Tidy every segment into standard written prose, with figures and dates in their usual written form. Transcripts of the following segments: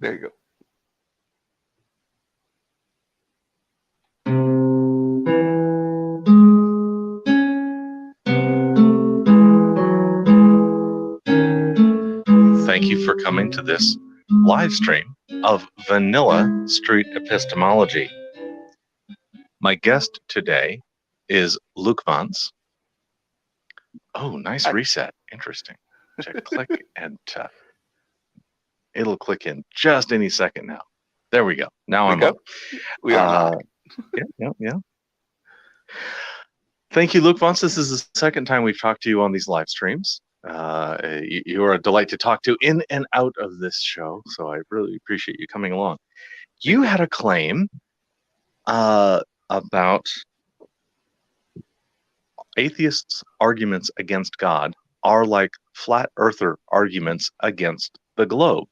There you go. Thank you for coming to this live stream of Vanilla Street Epistemology. My guest today is Lukvance. Oh, nice reset. Interesting. To click and it'll click in just any second now. There we go. Now I'm up. We are Yeah. Thank you, Lukvance. This is the second time we've talked to you on these live streams. You are a delight to talk to in and out of this show, so I really appreciate you coming along. You had a claim about atheists' arguments against God are like flat earther arguments against the globe.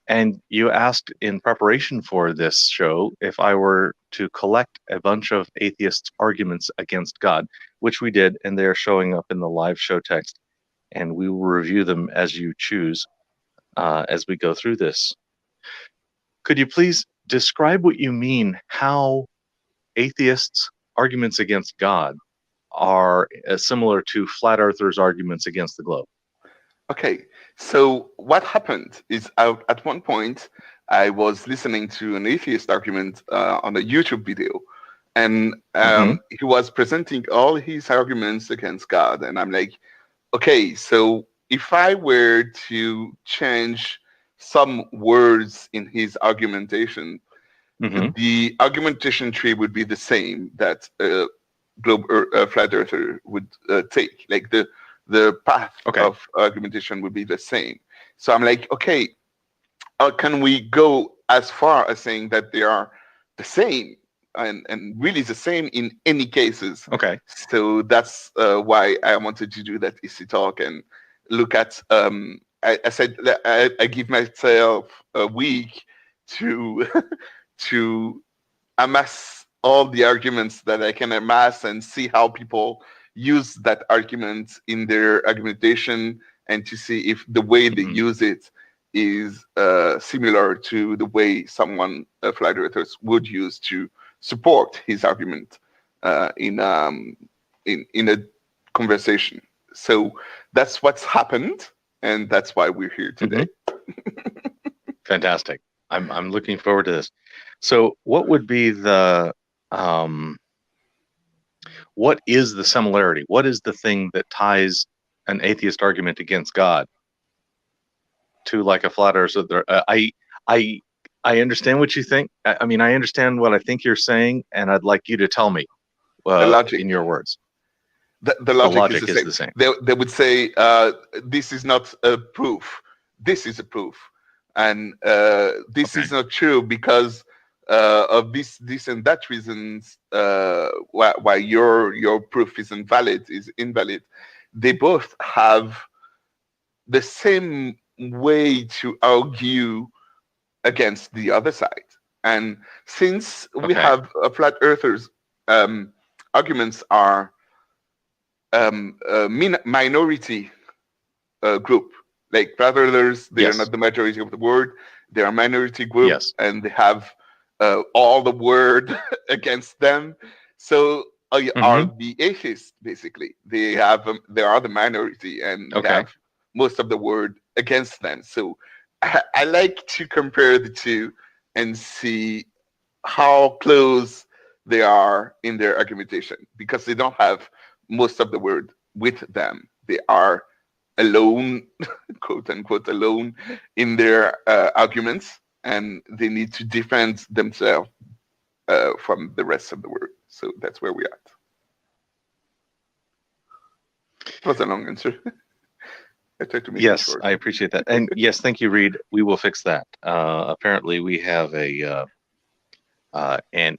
And you asked in preparation for this show if I were to collect a bunch of atheists' arguments against God, which we did, and they're showing up in the live show text, and we will review them as you choose as we go through this. Could you please describe what you mean, how atheists' arguments against God are similar to flat earthers' arguments against the globe? Okay, so what happened is at one point I was listening to an atheist argument on a YouTube video, and he was presenting all his arguments against God, and I'm like, okay, so if I were to change some words in his argumentation, the argumentation tree would be the same that flat earther would take, like the path of argumentation would be the same. So I'm like, okay, can we go as far as saying that they are the same and really the same in any cases? Okay. So that's why I wanted to do that EC talk and look at, I said that I give myself a week to to amass all the arguments that I can amass and see how people use that argument in their argumentation, and to see if the way they use it is similar to the way someone, flat earthers, would use to support his argument in a conversation. So that's what's happened, and that's why we're here today. Fantastic. I'm looking forward to this. So what would be the what is the similarity? What is the thing that ties an atheist argument against God to like a flat earther? I understand what you think. I mean, I understand what I think you're saying, and I'd like you to tell me the logic in your words. The logic is the same. They would say, this is not a proof. This is a proof. And this is not true because of this and that reasons why your proof is invalid. They both have the same way to argue against the other side. And since we have flat earthers, arguments are a minority group. Like flat earthers, they are not the majority of the world. They are a minority group, and they have all the word against them. So are the atheists, basically. They are the minority, and they have most of the word against them. So I like to compare the two and see how close they are in their argumentation, because they don't have most of the word with them. They are alone, quote unquote, alone in their arguments, and they need to defend themselves from the rest of the world. So that's where we're at. It was a long answer. I tried to make it short. I appreciate that. And yes, thank you, Reed. We will fix that. Apparently, we have an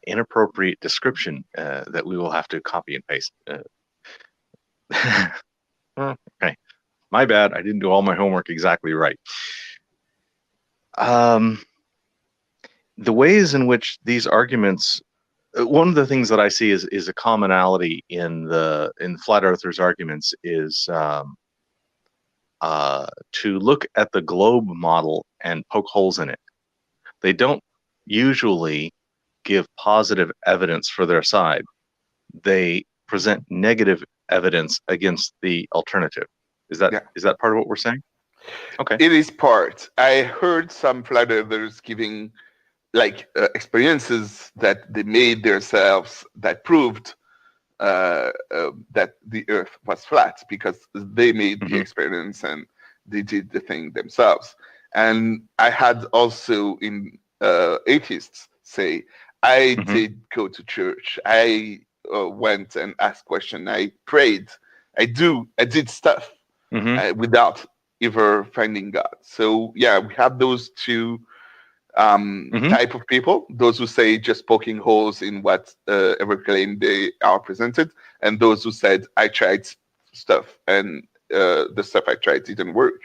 inappropriate description that we will have to copy and paste. Okay. My bad. I didn't do all my homework exactly right. The ways in which these arguments, one of the things that I see is a commonality in flat earthers' arguments is to look at the globe model and poke holes in it. They don't usually give positive evidence for their side. They present negative evidence against the alternative. Is that part of what we're saying? Okay. It is part. I heard some flat earthers giving experiences that they made themselves that proved that the Earth was flat because they made the experience and they did the thing themselves. And I had also in atheists say, I did go to church. I went and asked questions. I prayed. I did stuff without ever finding God. So yeah, we have those two type of people, those who say just poking holes in what ever claim they are presented, and those who said I tried stuff and the stuff I tried didn't work.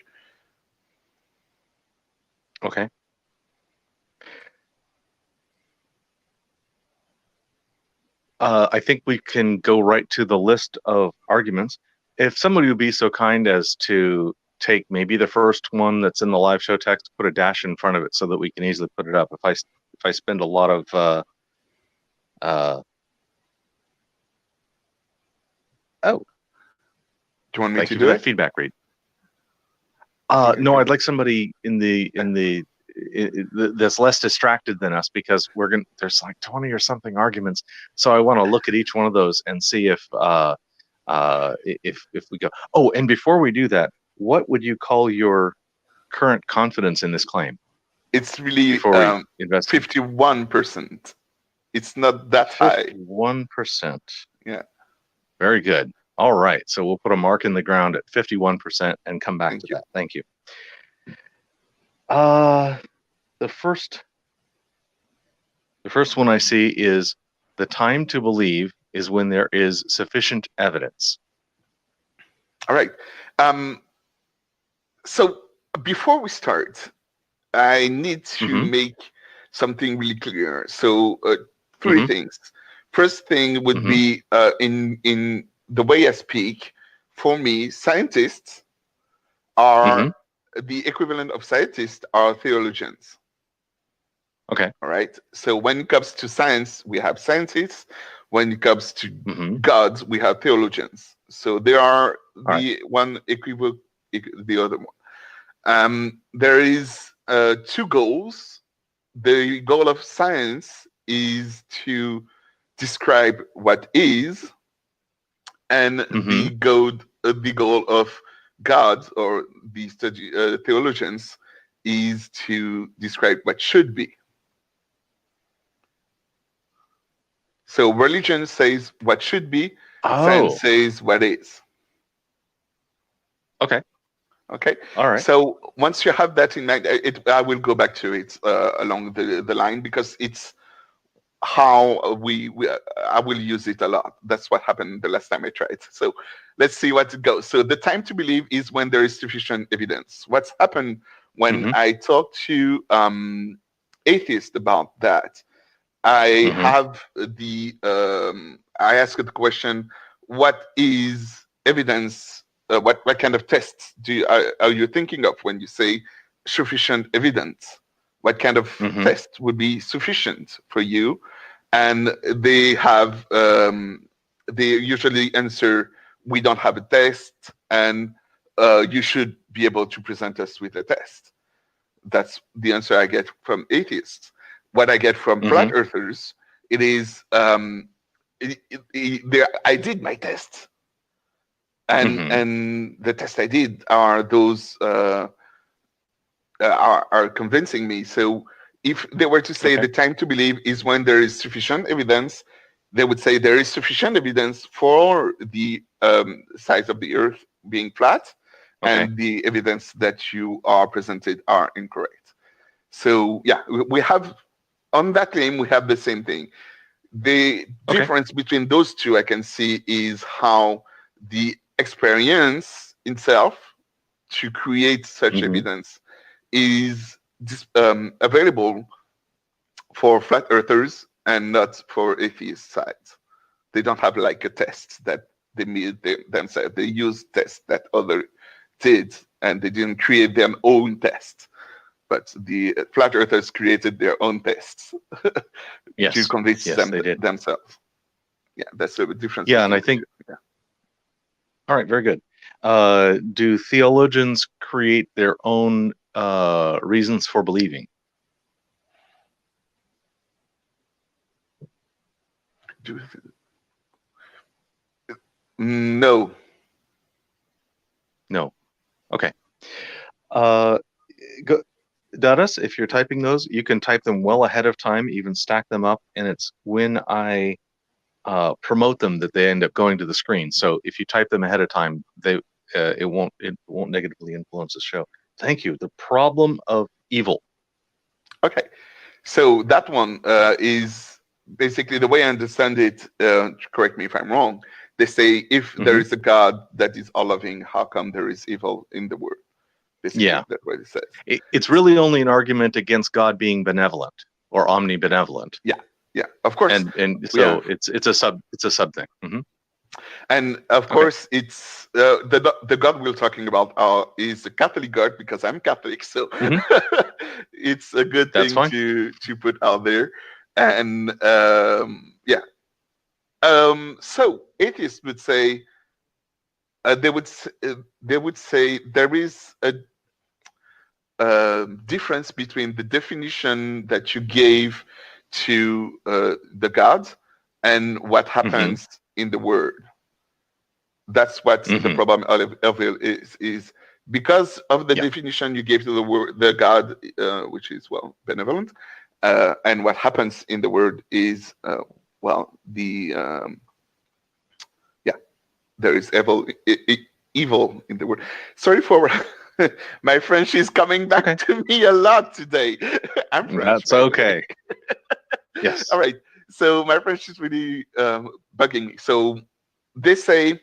Okay. I think we can go right to the list of arguments. If somebody would be so kind as to take maybe the first one that's in the live show text, put a dash in front of it so that we can easily put it up. If I spend a lot of do you want me thank to you do for it? That feedback read. No, I'd like somebody that's less distracted than us, because there's like 20 or something arguments, so I want to look at each one of those and see if we go. Oh, and before we do that, what would you call your current confidence in this claim? It's really 51%. It's not that high. 51%. Yeah. Very good. All right, so we'll put a mark in the ground at 51% and come back to that. Thank you. The first one I see is the time to believe is when there is sufficient evidence. All right. So before we start, I need to make something really clear. So three things. First thing would be in the way I speak. For me, scientists are the equivalent of scientists are theologians. Okay. All right. So when it comes to science, we have scientists. When it comes to God, we have theologians. So they are one equivalent, the other one. There is two goals. The goal of science is to describe what is, and the goal of God or the theologians is to describe what should be. So religion says what should be, science says what is. Okay. Okay. All right. So once you have that in mind, I will go back to it along the line, because it's how I will use it a lot. That's what happened the last time I tried. So let's see what it goes. So the time to believe is when there is sufficient evidence. What's happened when I talk to atheists about that, I have I ask the question, what is evidence? What kind of tests are you thinking of when you say sufficient evidence? What kind of test would be sufficient for you? And they have they usually answer, we don't have a test, and you should be able to present us with a test. That's the answer I get from atheists. What I get from flat earthers, it is I did my test, and the test I did are those are convincing me. So if they were to say the time to believe is when there is sufficient evidence, they would say there is sufficient evidence for the size of the Earth being flat, and the evidence that you are presented are incorrect. So yeah, we have, on that claim, we have the same thing. The difference between those two I can see is how the experience itself to create such evidence is available for flat earthers and not for atheist sides. They don't have like a test that they made themselves. They use tests that others did and they didn't create their own tests. But the flat earthers created their own tests to convince themselves. Yeah, that's the difference. Yeah, and I think. Yeah. All right, very good. Do theologians create their own reasons for believing? No. No. Okay. Dadas, if you're typing those, you can type them well ahead of time, even stack them up, and it's when I promote them that they end up going to the screen. So if you type them ahead of time, it won't negatively influence the show. Thank you. The problem of evil. Okay, so that one is basically the way I understand it. Correct me if I'm wrong. They say if there is a God that is all loving, how come there is evil in the world? Basically, that's what it says. It's really only an argument against God being benevolent or omnibenevolent. Yeah, of course. And so it's a sub thing. Mm-hmm. And of course, it's the God we're talking about is a Catholic God, because I'm Catholic, so it's a good thing to put out there. And so atheists would say they would say there is a difference between the definition that you gave to the God and what happens in the world. That's what the problem of evil is because of the definition you gave to the word, the God, which is benevolent, and what happens in the world is there is evil in the world. Sorry for my French is coming back to me a lot today. I'm French. That's okay. Yes. All right. So my French is really bugging me. So they say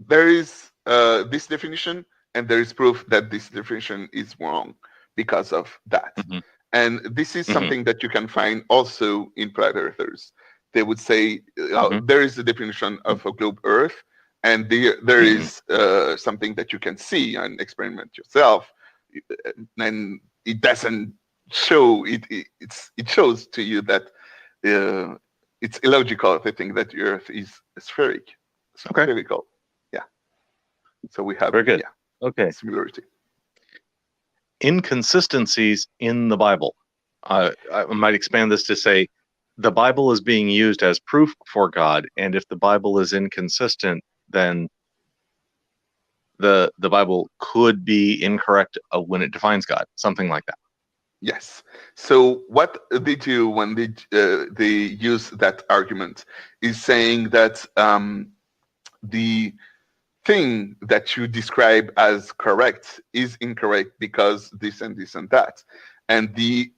there is this definition, and there is proof that this definition is wrong because of that. And this is something that you can find also in flat earthers. They would say there is a definition of a globe Earth, and there is something that you can see and experiment yourself, and it doesn't show it shows to you that it's illogical to think that the Earth is spherical. Yeah. So we have very good. Similarity. Inconsistencies in the Bible. I might expand this to say the Bible is being used as proof for God, and if the Bible is inconsistent, then the Bible could be incorrect when it defines God, something like that. Yes. So what they do when they use that argument is saying that the thing that you describe as correct is incorrect because this and this and that. And the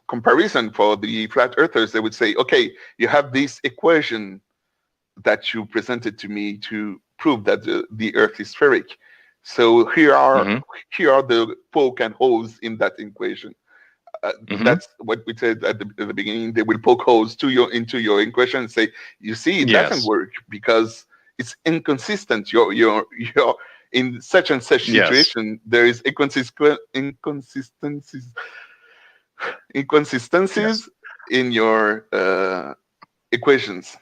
comparison for the flat earthers, they would say, okay, you have this equation that you presented to me to prove that the Earth is spheric. So here are the poke and holes in that equation. That's what we said at the beginning. They will poke holes into your equation and say, you see, it doesn't work because it's inconsistent. You're in such and such situation. There is inconsistencies in your equations.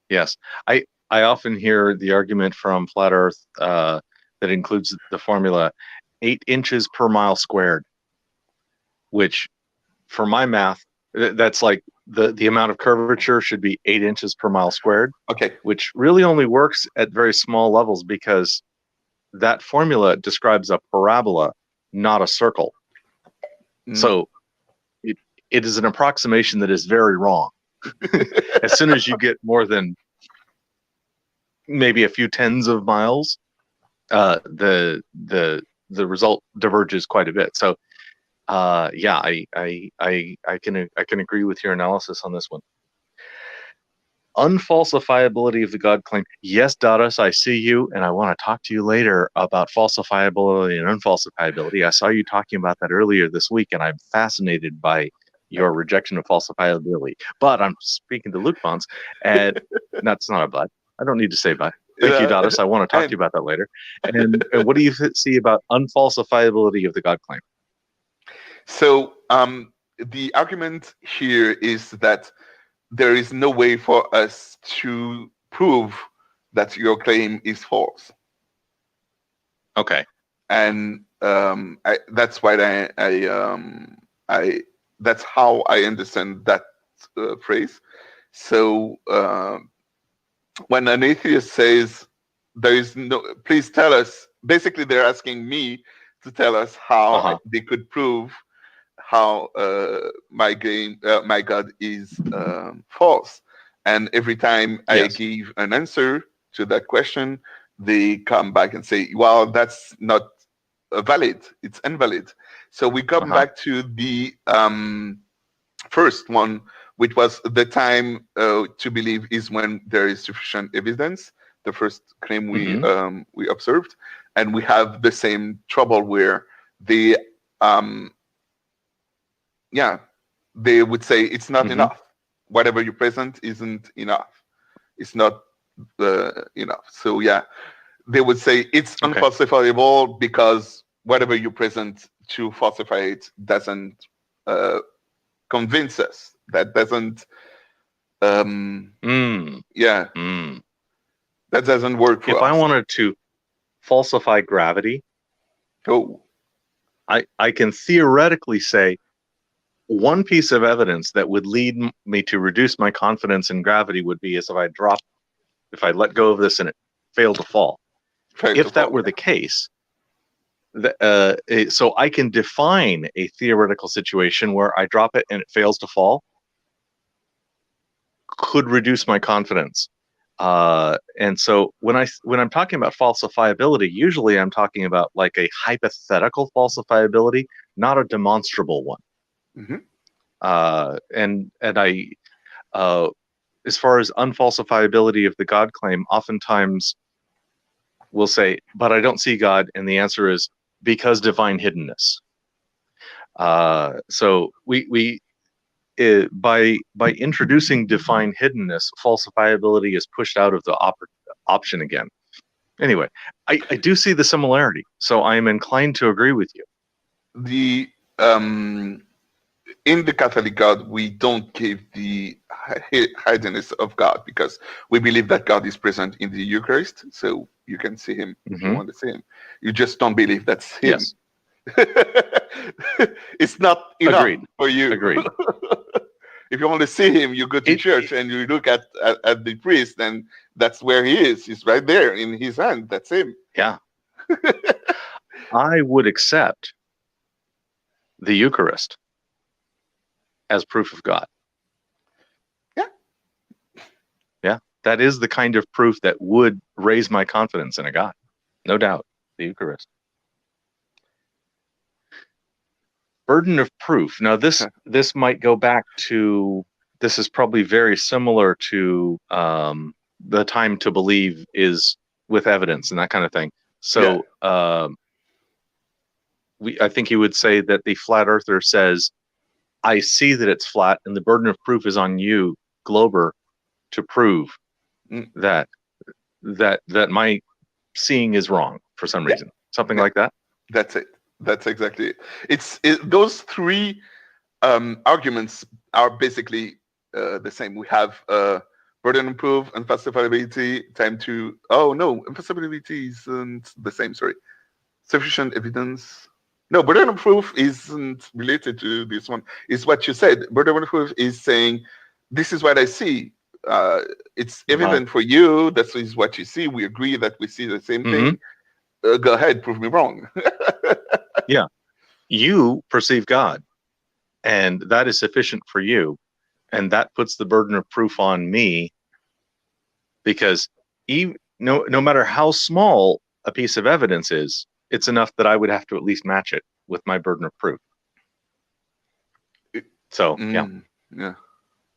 Yes, I often hear the argument from flat Earth that includes the formula 8 inches per mile squared, which for my math, that's like the amount of curvature should be 8 inches per mile squared. Okay. Which really only works at very small levels because that formula describes a parabola, not a circle. So it is an approximation that is very wrong. As soon as you get more than maybe a few tens of miles, the result diverges quite a bit. So I can agree with your analysis on this one. Unfalsifiability of the God claim. Yes, Dadas, I see you, and I want to talk to you later about falsifiability and unfalsifiability. I saw you talking about that earlier this week, and I'm fascinated by your rejection of falsifiability. But I'm speaking to Lukvance, and that's not a but. I don't need to say but. Thank you, Dottis. I want to talk to you about that later. And what do you see about unfalsifiability of the God claim? So the argument here is that there is no way for us to prove that your claim is false. Okay. And that's why that's how I understand that phrase. So when an atheist says there is no, please tell us, basically they're asking me to tell us how they could prove how my God is false. And every time I give an answer to that question, they come back and say, well, that's not valid, it's invalid. So we come back to the first one, which was the time to believe is when there is sufficient evidence, the first claim we observed. And we have the same trouble where they would say it's not enough. Whatever you present isn't enough. It's not enough. So they would say it's unfalsifiable because whatever you present to falsify it doesn't convince us. That doesn't that doesn't work for us. If I wanted to falsify gravity, I can theoretically say one piece of evidence that would lead me to reduce my confidence in gravity would be as if I let go of this and it failed to fall. If that were the case, so I can define a theoretical situation where I drop it and it fails to fall, could reduce my confidence. And so when I'm talking about falsifiability, usually I'm talking about like a hypothetical falsifiability, not a demonstrable one. And I, as far as unfalsifiability of the God claim, oftentimes we'll say, but I don't see God, and the answer is because divine hiddenness. So we by introducing divine hiddenness, falsifiability is pushed out of the option again. Anyway, I do see the similarity, so I am inclined to agree with you. The in the Catholic God, we don't give the hiddenness of God because we believe that God is present in the Eucharist, so you can see him if you want to see him. You just don't believe that's him. Yes. It's not enough for you. Agreed. If you want to see him, you go to church and you look at the priest, and that's where he is. He's right there in his hand. That's him. Yeah. I would accept the Eucharist as proof of God. Yeah, that is the kind of proof that would raise my confidence in a God. No doubt, the Eucharist. Burden of proof. Now, this might go back to, this is probably very similar to the time to believe is with evidence and that kind of thing. So I think you would say that the flat earther says, I see that it's flat, and the burden of proof is on you, Glober, to prove that my seeing is wrong for some reason. Something like that. That's it. That's exactly it. Those three arguments are basically the same. We have burden of proof, unfalsifiability, time to. Oh no, unfalsifiability isn't the same. Sorry, sufficient evidence. No, burden of proof isn't related to this one. It's what you said. Burden of proof is saying, this is what I see. It's evident for you. That is what you see. We agree that we see the same thing. Go ahead, prove me wrong. Yeah. You perceive God, and that is sufficient for you. And that puts the burden of proof on me, because no matter how small a piece of evidence is, it's enough that I would have to at least match it with my burden of proof. So,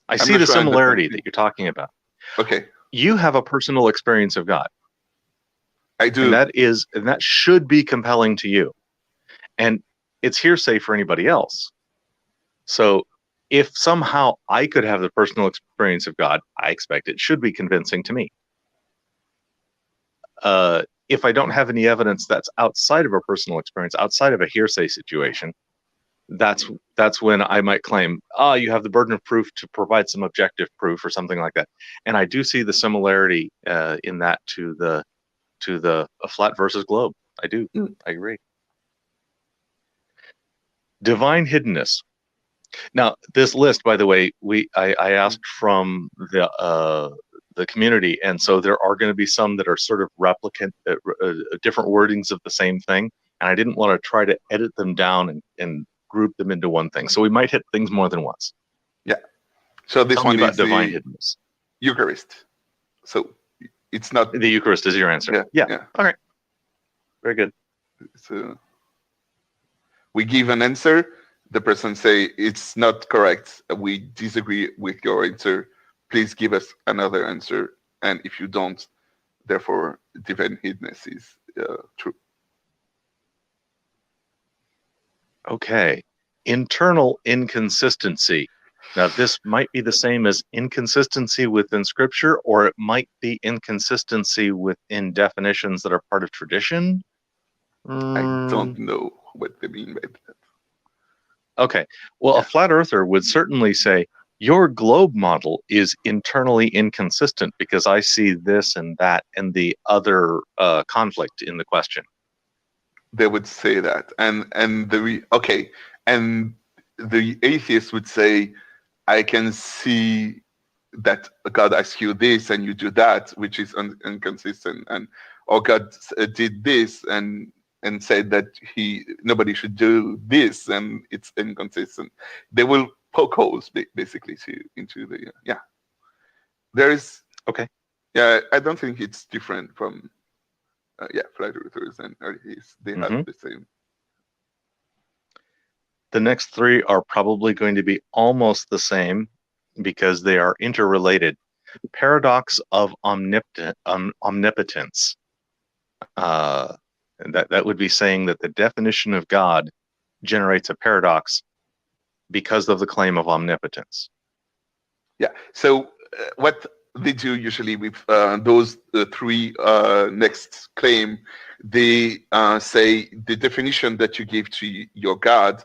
I see the similarity that you're talking about. Okay. You have a personal experience of God. I do. And that should be compelling to you. And it's hearsay for anybody else. So if somehow I could have the personal experience of God, I expect it should be convincing to me. if I don't have any evidence that's outside of a personal experience, outside of a hearsay situation, that's when I might claim, you have the burden of proof to provide some objective proof or something like that. And I do see the similarity in that to the flat versus globe. I do. I agree. Divine hiddenness. Now, this list, by the way, I asked from the community, and so there are going to be some that are sort of replicant, different wordings of the same thing, and I didn't want to try to edit them down and group them into one thing. So we might hit things more than once. Yeah. So this one is divine hiddenness. Eucharist. So it's not the Eucharist is your answer. Yeah. All right. Very good. So we give an answer. The person say it's not correct. We disagree with your answer. Please give us another answer. And if you don't, therefore divine hiddenness is true. Okay. Internal inconsistency. Now, this might be the same as inconsistency within Scripture, or it might be inconsistency within definitions that are part of tradition. I don't know what they mean by that. Okay. Well, a flat earther would certainly say, your globe model is internally inconsistent because I see this and that and the other conflict in the question. They would say that. And the atheist would say, I can see that God asks you this and you do that, which is inconsistent. Or God did this and said that nobody should do this, and it's inconsistent. They will poke holes basically into the There is I don't think it's different from flat earthers and atheists. They have the same. The next three are probably going to be almost the same because they are interrelated. Paradox of omnipotence. That would be saying that the definition of God generates a paradox because of the claim of omnipotence. Yeah. So what they do usually with those three next claim, they say the definition that you give to your God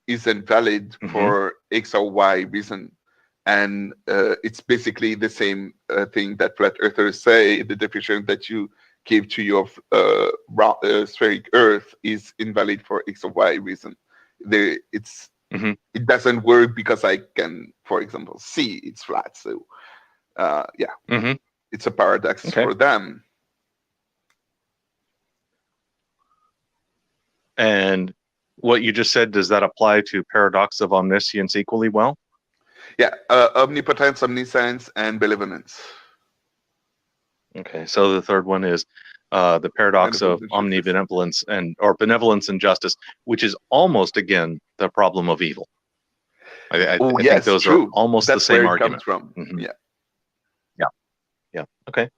isn't valid for X or Y reason. And it's basically the same thing that flat earthers say. The definition that you give to your spheric Earth is invalid for X or Y reason. It doesn't work because I can, for example, see it's flat. So it's a paradox for them. And what you just said, does that apply to paradox of omniscience equally well? Yeah, omnipotence, omniscience, and benevolence. Okay, so the third one is the paradox of omnibenevolence or benevolence and justice, which is almost again the problem of evil. I think those are almost the same argument. Comes from. Yeah. Okay.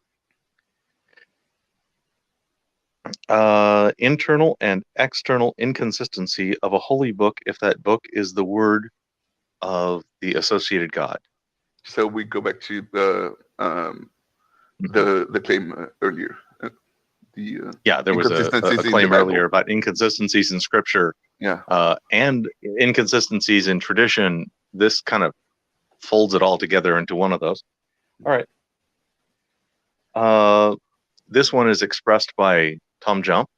Internal and external inconsistency of a holy book if that book is the word of the associated God. So we go back to the claim earlier. There was a claim earlier about inconsistencies in Scripture, and inconsistencies in tradition. This kind of folds it all together into one of those. All right. This one is expressed by Tom Jump.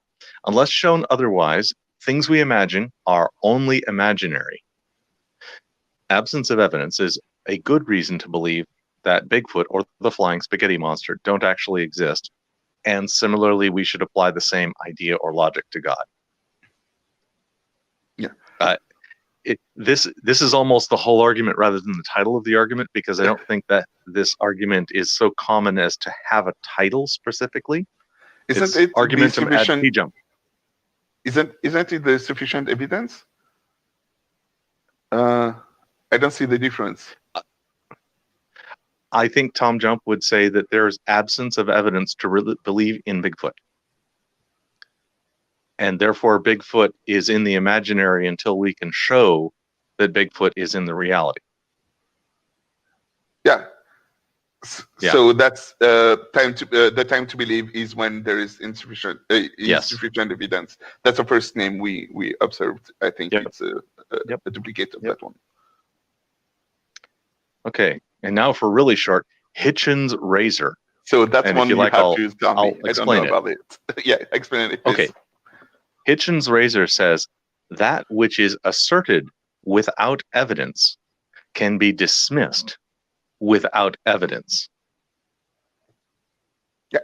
Unless shown otherwise, things we imagine are only imaginary. Absence of evidence is a good reason to believe that Bigfoot or the flying spaghetti monster don't actually exist. And similarly, we should apply the same idea or logic to God. Yeah. This is almost the whole argument rather than the title of the argument, because I don't think that this argument is so common as to have a title specifically. Isn't it argumentum ad pejum? Isn't it the sufficient evidence? I don't see the difference. I think Tom Jump would say that there is absence of evidence to believe in Bigfoot. And therefore, Bigfoot is in the imaginary until we can show that Bigfoot is in the reality. Yeah. So that's the time to believe is when there is insufficient evidence. That's the first name we observed. I think it's a duplicate of that one. Okay, and now for really short, Hitchens' razor. So that's one you have to tell me. I don't know about it. Yeah, explain it. Okay. Hitchens' razor says that which is asserted without evidence can be dismissed without evidence. Yeah.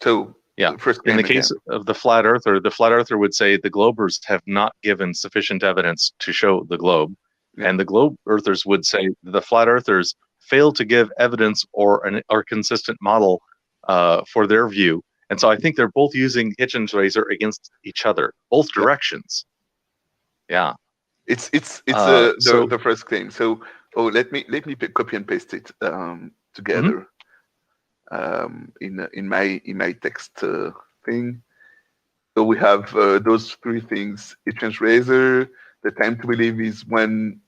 So in the case of the flat earther would say the globers have not given sufficient evidence to show the globe. Yeah. And the globe earthers would say the flat earthers fail to give evidence or consistent model for their view. And so I think they're both using Hitchens' razor against each other, both directions. Yeah. It's the first claim. So let me copy and paste it together in my text thing. So we have those three things: Hitchens' razor, the time to believe is when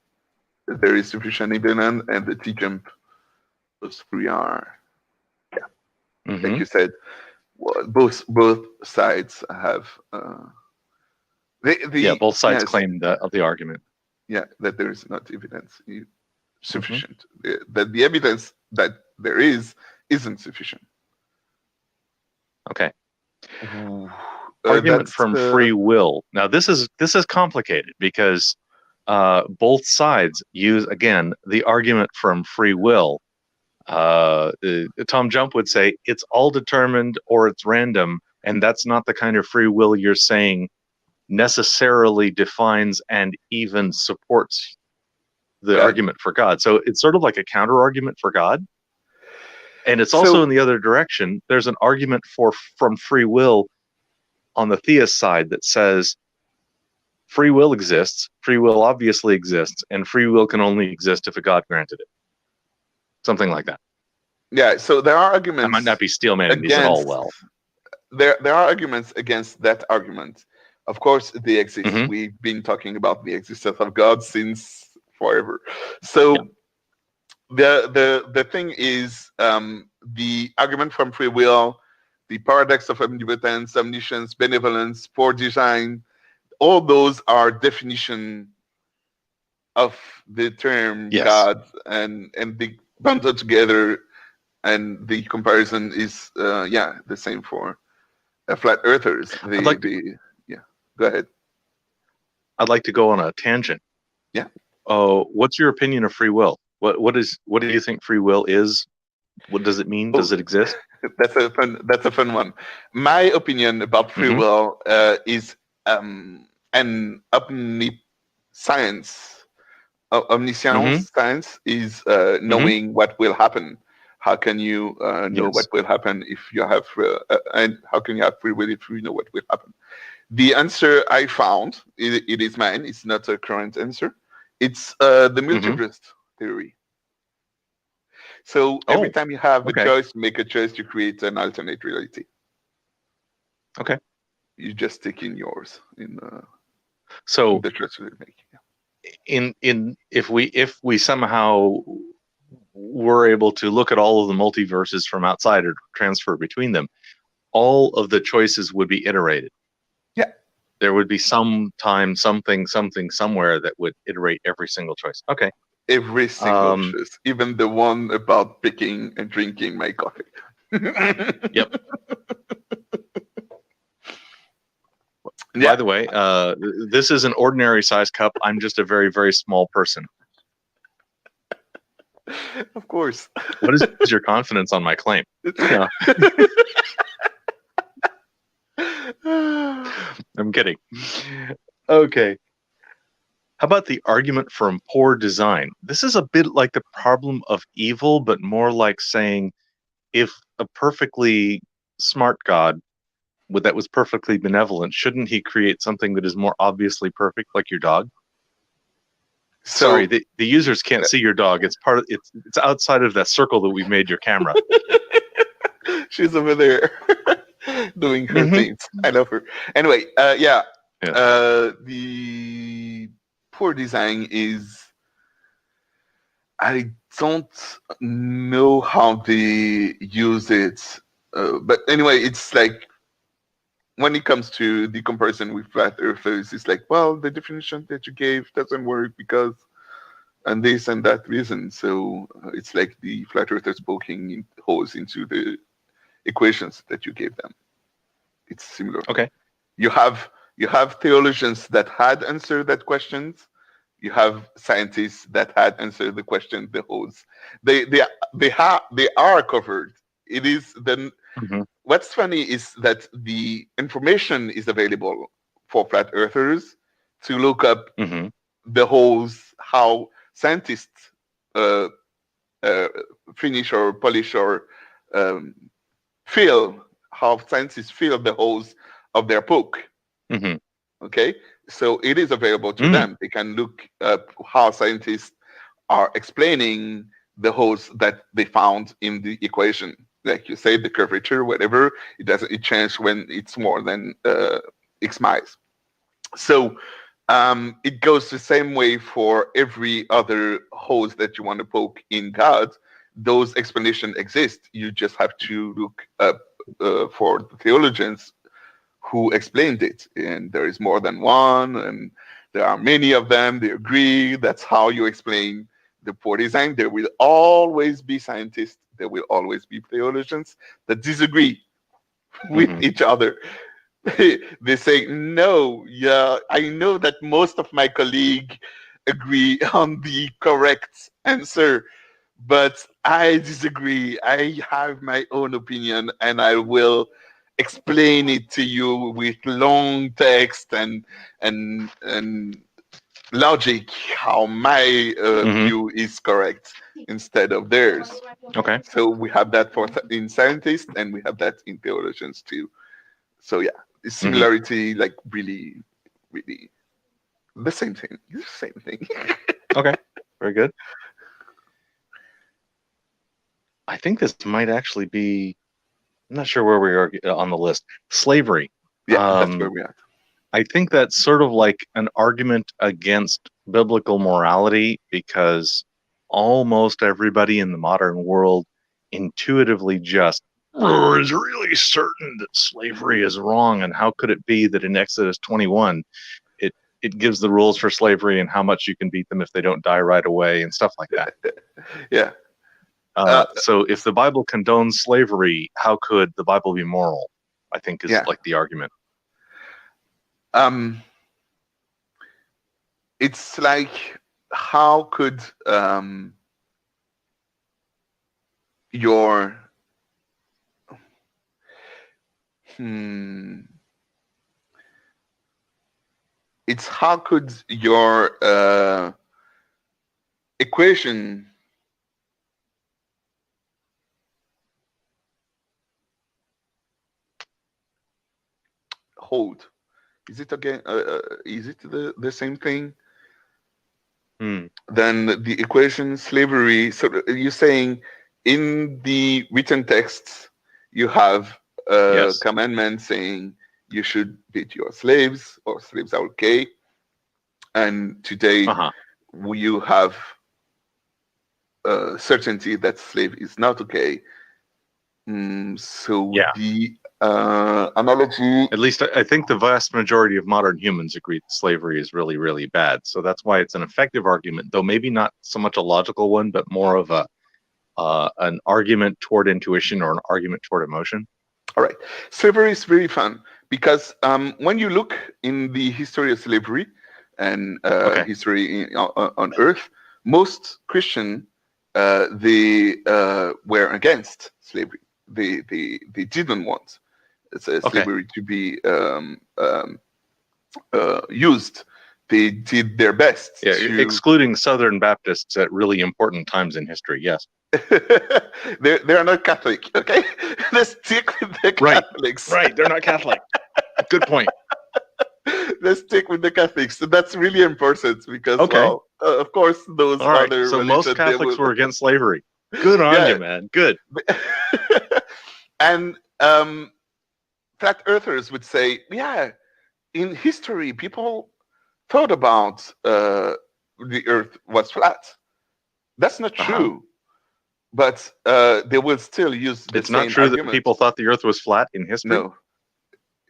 there is sufficient evidence, and the T-jump. Those three are, like you said, well, both sides have. Both sides claim the argument. Yeah, that there is not evidence sufficient. That the evidence that there isn't sufficient. Okay. Argument from free will. Now this is complicated because both sides use again the argument from free will. Tom Jump would say it's all determined or it's random, and that's not the kind of free will you're saying necessarily defines and even supports the argument for God. So it's sort of like a counter argument for God. And it's also in the other direction. There's an argument from free will on the theist side that says free will exists, free will obviously exists, and free will can only exist if a God granted it. Something like that. Yeah, so there are arguments. I might not be steelmanning these at all well. There are arguments against that argument. Of course, they exist. We've been talking about the existence of God since forever. So the thing is, the argument from free will, the paradox of omnipotence, omniscience, benevolence, foredesign, all those are definition of the term God, and they bundled together, and the comparison is the same for flat earthers. Go ahead. I'd like to go on a tangent. Yeah. What's your opinion of free will? What do you think free will is? What does it mean? Does it exist? That's a fun one. My opinion about free will is an omniscience. Omniscience science is knowing what will happen. How can you know what will happen if you have and how can you have free will if you know what will happen? The answer I found, it is mine. It's not a current answer. It's the multiverse theory. So every time you have a choice, you make a choice to create an alternate reality. Okay. You just take in yours in so the choice you make. If we somehow were able to look at all of the multiverses from outside or transfer between them, all of the choices would be iterated. Yeah. There would be some time, something, somewhere that would iterate every single choice. Okay. Every single choice, even the one about picking and drinking my coffee. Yep. By the way, this is an ordinary size cup. I'm just a very, very small person. Of course. What is your confidence on my claim? Yeah. I'm kidding. Okay. How about the argument from poor design? This is a bit like the problem of evil, but more like saying if a perfectly smart God that was perfectly benevolent, shouldn't he create something that is more obviously perfect, like your dog? So, sorry, the users can't see your dog. It's it's outside of that circle that we've made your camera. She's over there doing her things. I love her. Anyway, the poor design is I don't know how they use it, but anyway, it's like when it comes to the comparison with flat earthers, it's like, well, the definition that you gave doesn't work because and this and that reason. So it's like the flat earthers poking holes into the equations that you gave them. It's similar. Okay. You have theologians that had answered that questions. You have scientists that had answered the question. The holes, they are covered. It is then. Mm-hmm. What's funny is that the information is available for flat earthers to look up the holes, how scientists finish or polish or fill, how scientists fill the holes of their poke. Okay, so it is available to them. They can look up how scientists are explaining the holes that they found in the equation. Like you say, the curvature, whatever, it changes when it's more than x miles. So it goes the same way for every other holes that you want to poke in God. Those explanations exist. You just have to look up for the theologians who explained it. And there is more than one, and there are many of them. They agree. That's how you explain the poor design. There will always be scientists. There will always be theologians that disagree with each other. They say, no, yeah, I know that most of my colleagues agree on the correct answer, but I disagree. I have my own opinion, and I will explain it to you with long text and logic how my view is correct instead of theirs. Okay. So we have that in scientists, and we have that in theologians too. So yeah, similarity, like really, really the same thing. It's the same thing. Okay, very good. I think this might actually be, I'm not sure where we are on the list. Slavery. Yeah, that's where we're at. I think that's sort of like an argument against biblical morality, because almost everybody in the modern world intuitively just is really certain that slavery is wrong. And how could it be that in Exodus 21, it gives the rules for slavery and how much you can beat them if they don't die right away and stuff like that. Yeah. So if the Bible condones slavery, how could the Bible be moral? I think is like the argument. It's like, how could your it's how could your equation hold? Is it again? Is it the same thing? Then the equation slavery. So you're saying in the written texts you have a commandment saying you should beat your slaves, or slaves are okay. And today you have certainty that slave is not okay. So the analogy, at least I think the vast majority of modern humans agree that slavery is really, really bad. So that's why it's an effective argument, though maybe not so much a logical one, but more of an argument toward intuition or an argument toward emotion. All right. Slavery is very fun because when you look in the history of slavery and history on Earth, most Christian they were against slavery. They didn't want slavery to be used. They did their best. Yeah, excluding Southern Baptists at really important times in history. Yes. They're not Catholic, okay? They stick with the Catholics. Right, they're not Catholic. Good point. They stick with the Catholics. So that's really important because, well, of course, those other so most Catholics were against slavery. Good on you, man. Good. And flat earthers would say, yeah, in history, people thought about the Earth was flat. That's not true. But they will still use the It's same not true argument. that people thought the Earth was flat in history? No.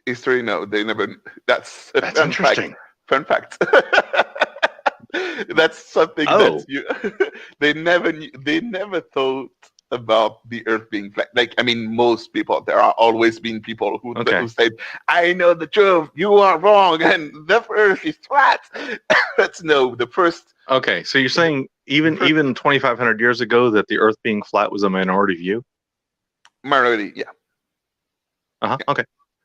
History, no. They never... That's interesting. Fun fact. That's something that they never thought about the Earth being flat. Like, I mean, most people, there are always been people who said, I know the truth, you are wrong, and the Earth is flat. That's the first... Okay, so you're saying even 2,500 years ago that the Earth being flat was a minority view? Minority, yeah. Okay.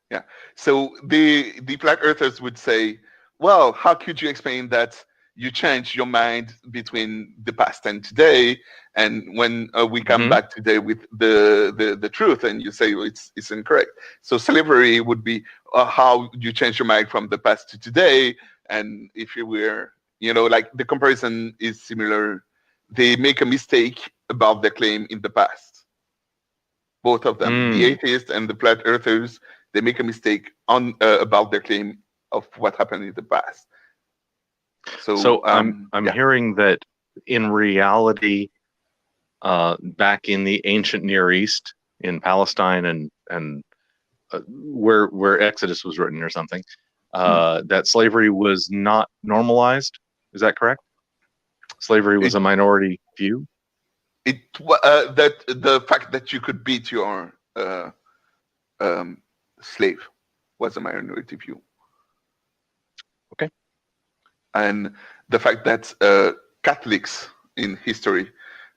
Yeah. So the flat earthers would say, well, how could you explain that you change your mind between the past and today, and when we come back today with the truth, and you say, well, it's incorrect. So slavery would be how you change your mind from the past to today, and if you were, like, the comparison is similar. They make a mistake about their claim in the past. Both of them, the atheists and the flat earthers, they make a mistake about their claim of what happened in the past. So I'm hearing that in reality, back in the ancient Near East, in Palestine and where Exodus was written or something, that slavery was not normalized. Is that correct? Slavery was a minority view. That the fact that you could beat your slave was a minority view. Okay. And the fact that Catholics in history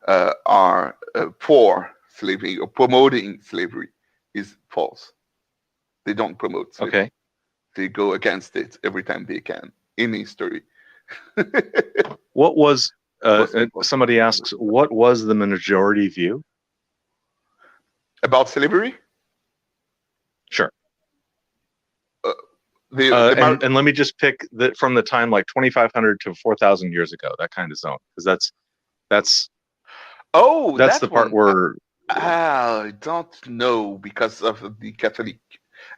are for slavery or promoting slavery is false. They don't promote slavery. Okay. They go against it every time they can in history. What was somebody asks, what was the majority view about slavery? Sure. And let me just pick from the time like 2,500 to 4,000 years ago, that kind of zone, because that's the part where I don't know, because of the Catholic.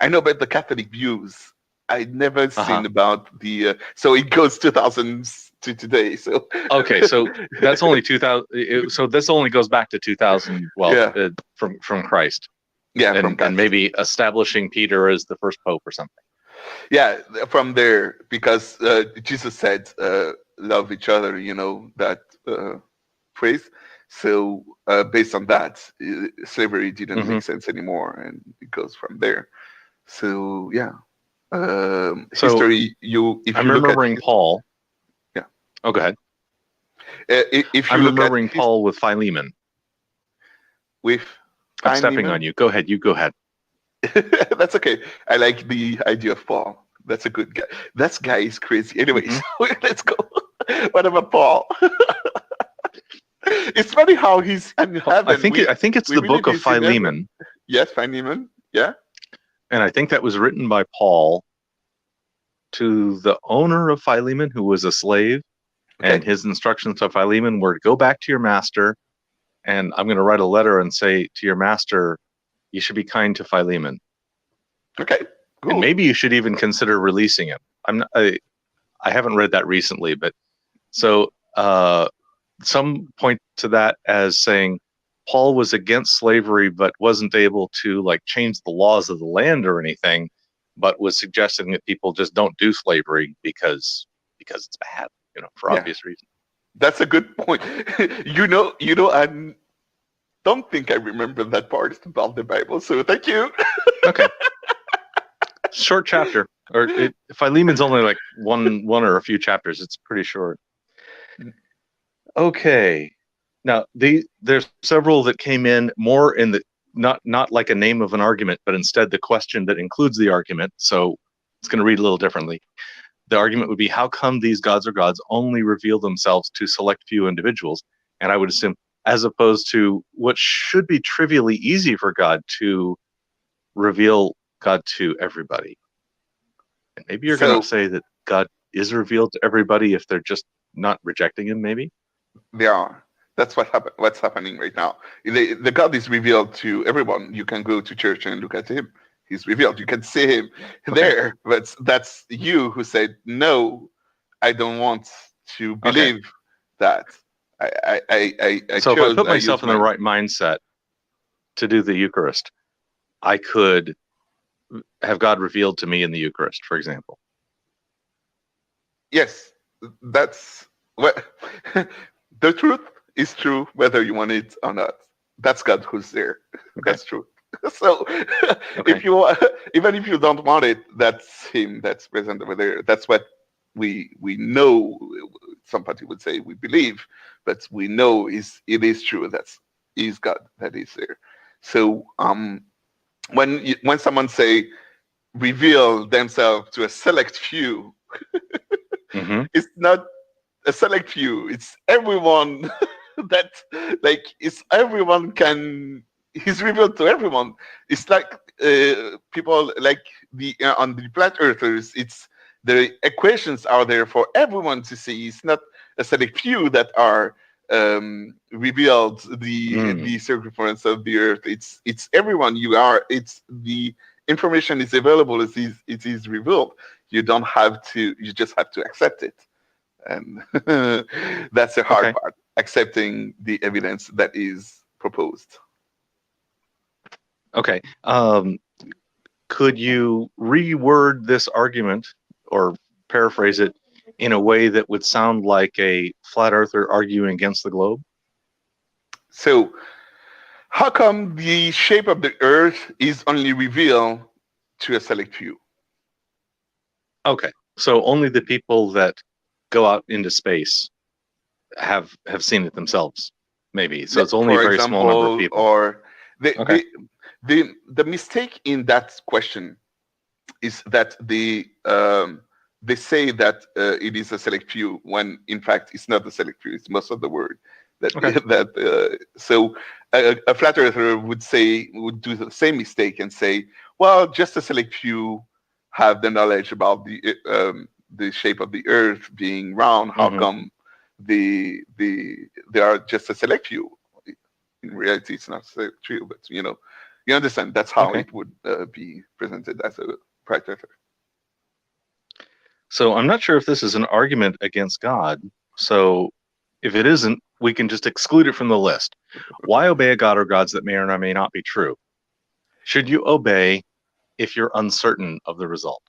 I know about the Catholic views. I'd never seen about the so it goes 2,000 to today. So okay, so that's only 2,000. So this only goes back to 2,000. Well, from Christ. Yeah, and maybe establishing Peter as the first pope or something. Yeah, from there, because Jesus said, "Love each other." That phrase. So based on that, slavery didn't make sense anymore, and it goes from there. So yeah. History. I'm remembering Paul. Yeah. Oh, go ahead. I'm remembering Paul with Philemon. I'm stepping on you. Go ahead. You go ahead. That's okay. I like the idea of Paul. That's a good guy. That guy is crazy. Anyways, let's go. What about Paul? It's funny how he's in heaven. I think it's the book of Philemon. Yes, Philemon. Yeah. And I think that was written by Paul to the owner of Philemon, who was a slave. Okay. And his instructions to Philemon were to go back to your master, and I'm going to write a letter and say to your master, you should be kind to Philemon. Okay, cool. And maybe you should even consider releasing him. I haven't read that recently, but so some point to that as saying Paul was against slavery, but wasn't able to like change the laws of the land or anything, but was suggesting that people just don't do slavery because it's bad, for obvious reasons. That's a good point. I don't think I remember that part about the Bible, so thank you. Okay. Short chapter, Philemon's only like one or a few chapters. It's pretty short. Okay. Now there's several that came in more in the not like a name of an argument, but instead the question that includes the argument. So it's going to read a little differently. The argument would be, how come these gods or gods only reveal themselves to select few individuals? And I would assume, as opposed to what should be trivially easy for God to reveal God to everybody. And maybe you're going to say that God is revealed to everybody if they're just not rejecting him, maybe? They are. That's what's happening right now. The God is revealed to everyone. You can go to church and look at him. He's revealed. You can see him there. But that's you who said, no, I don't want to believe that. So if I put myself in the right mindset to do the Eucharist, I could have God revealed to me in the Eucharist, for example. Yes, that's what the truth is true, whether you want it or not. That's God who's there. Okay. That's true. So if you even if you don't want it, that's him that's present over there. That's what we know. Somebody would say we believe, but we know it is true. Is God that is there. So when someone say reveal themselves to a select few, it's not a select few. It's everyone that it's everyone can. He's revealed to everyone. It's like people like on the flat earthers. It's the equations are there for everyone to see. It's not a select few that are revealed the circumference of the earth. It's everyone. It's the information is available. It is revealed. You don't have to. You just have to accept it, and that's the hard part. Accepting the evidence that is proposed. Okay. Could you reword this argument or paraphrase it in a way that would sound like a flat earther arguing against the globe? So, how come the shape of the earth is only revealed to a select few? Okay. So only the people that go out into space have seen it themselves, maybe. So it's only a very small number of people. Or the mistake in that question is that they say that it is a select few when in fact it's not a select few. It's most of the word so a flat earther would do the same mistake and say, well, just a select few have the knowledge about the shape of the earth being round. How come they are just a select few? In reality, it's not so true, but you understand. That's how it would be presented as a flat earther. So I'm not sure if this is an argument against God. So if it isn't, we can just exclude it from the list. Why obey a god or gods that may or may not be true? Should you obey if you're uncertain of the result?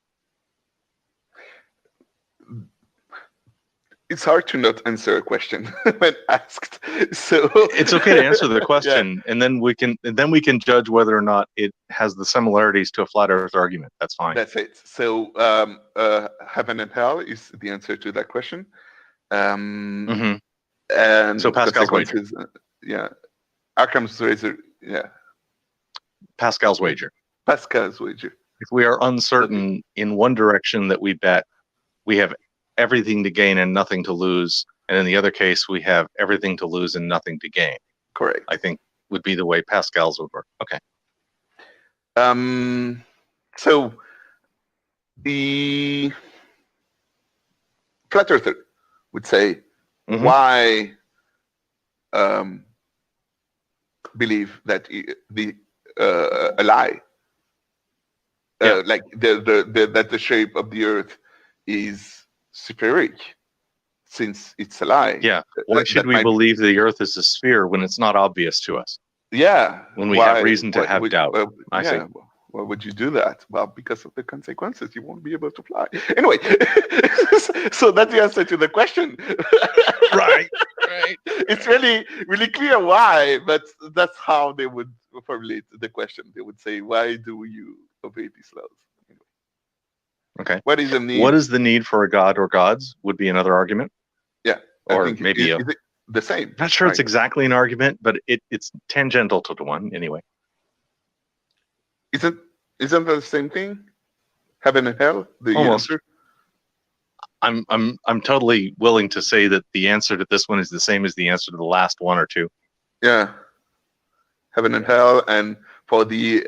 It's hard to not answer a question when asked. So it's okay to answer the question, and then we can judge whether or not it has the similarities to a flat earth argument. That's fine. That's it. So heaven and hell is the answer to that question. And so Pascal's wager. Occam's razor. Yeah. Pascal's wager. Pascal's wager. If we are uncertain in one direction that we bet, we have everything to gain and nothing to lose, and in the other case we have everything to lose and nothing to gain. Correct. I think would be the way Pascal's would work. Okay. So the flat earther would say, why believe that a lie, like that the shape of the earth is spheric, since it's a lie. Yeah. Why should we believe the earth is a sphere when it's not obvious to us? Yeah. When we have reason to have doubt. I see. Why would you do that? Well, because of the consequences. You won't be able to fly. Anyway, so that's the answer to the question. Right. It's really, really clear why, but that's how they would formulate the question. They would say, why do you obey these laws? Okay. What is the need? What is the need for a god or gods would be another argument. Yeah. Or maybe the same. I'm not sure it's exactly an argument, but it's tangential to the one anyway. Isn't that the same thing? Heaven and hell? The Almost. Answer? I'm totally willing to say that the answer to this one is the same as the answer to the last one or two. Yeah. Heaven and hell, and for the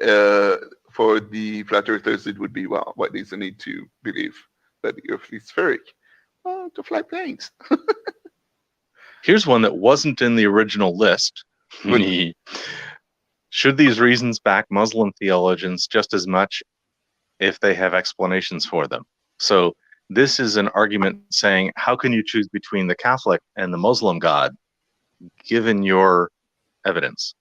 flat earthers, it would be, well, what is the need to believe that the earth is spheric? Well, to fly planes. Here's one that wasn't in the original list. Should these reasons back Muslim theologians just as much if they have explanations for them? So this is an argument saying, how can you choose between the Catholic and the Muslim God given your evidence?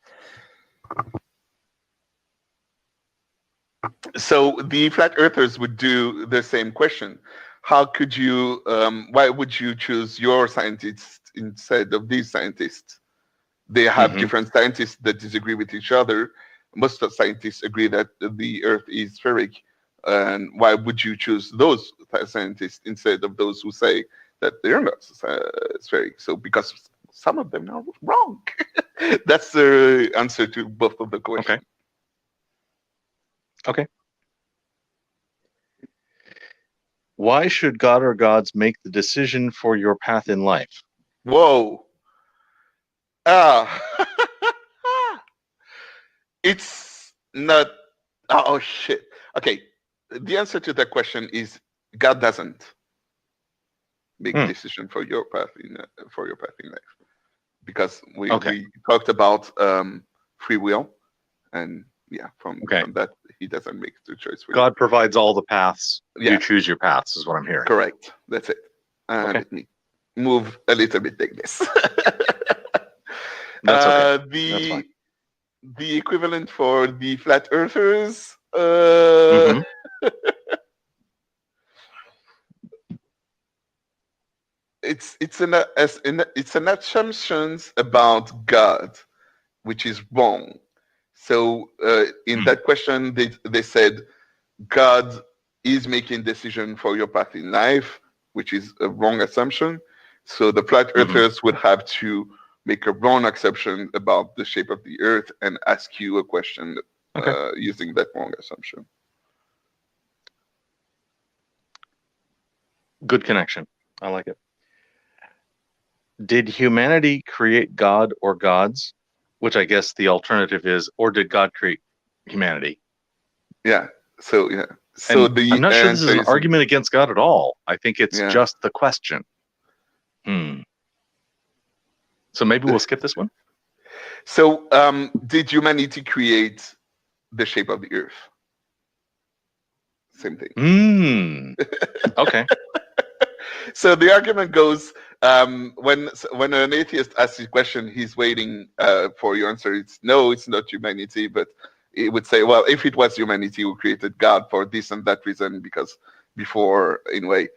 So the flat earthers would do the same question. How could you, why would you choose your scientists instead of these scientists? They have different scientists that disagree with each other. Most of scientists agree that the Earth is spheric. And why would you choose those scientists instead of those who say that they're not spheric? So because some of them are wrong. That's the answer to both of the questions. Okay. Why should God or gods make the decision for your path in life? Whoa. It's not. Oh, shit. Okay. The answer to that question is God doesn't make a decision for your path in life, because we talked about free will, and from that he doesn't make the choice for God provides all the paths. You choose your paths, is what I'm hearing. Correct. That's it. Let me move a little bit like this. That's okay. That's fine. The equivalent for the flat earthers. It's an assumption about God, which is wrong. So in that question, they said God is making decision for your path in life, which is a wrong assumption. So the flat earthers would have to make a wrong assumption about the shape of the Earth and ask you a question using that wrong assumption. Good connection. I like it. Did humanity create God or gods? Which I guess the alternative is, or did God create humanity? Yeah. So I'm not sure this is an argument against God at all. I think it's just the question. So maybe we'll skip this one. So did humanity create the shape of the Earth? Same thing. Okay. So the argument goes, when an atheist asks a question, he's waiting for your answer. It's no, it's not humanity, but it would say, well, if it was humanity who created God for this and that reason, because before, in a way,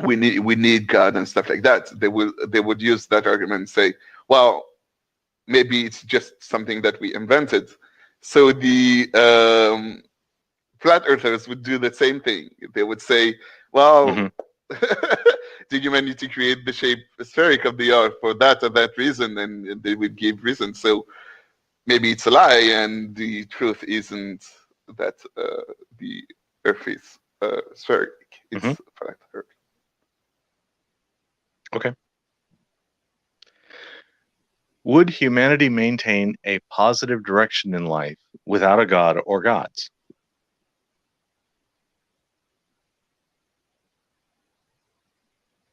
we need God and stuff like that. They would use that argument and say, well, maybe it's just something that we invented. So the flat earthers would do the same thing. They would say, well, did humanity create the shape spheric of the Earth for that or that reason? And they would give reasons. So maybe it's a lie, and the truth isn't that the Earth is spheric. It's flat Earth. Okay. Would humanity maintain a positive direction in life without a God or gods?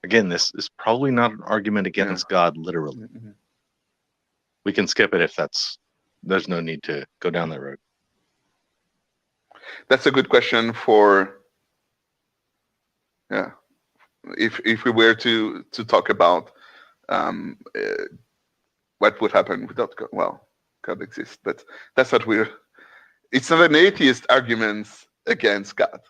Again, this is probably not an argument against God literally. We can skip it if there's no need to go down that road. That's a good question for, if we were to talk about what would happen without God. Well, God exists, but that's what it's not an atheist argument against God.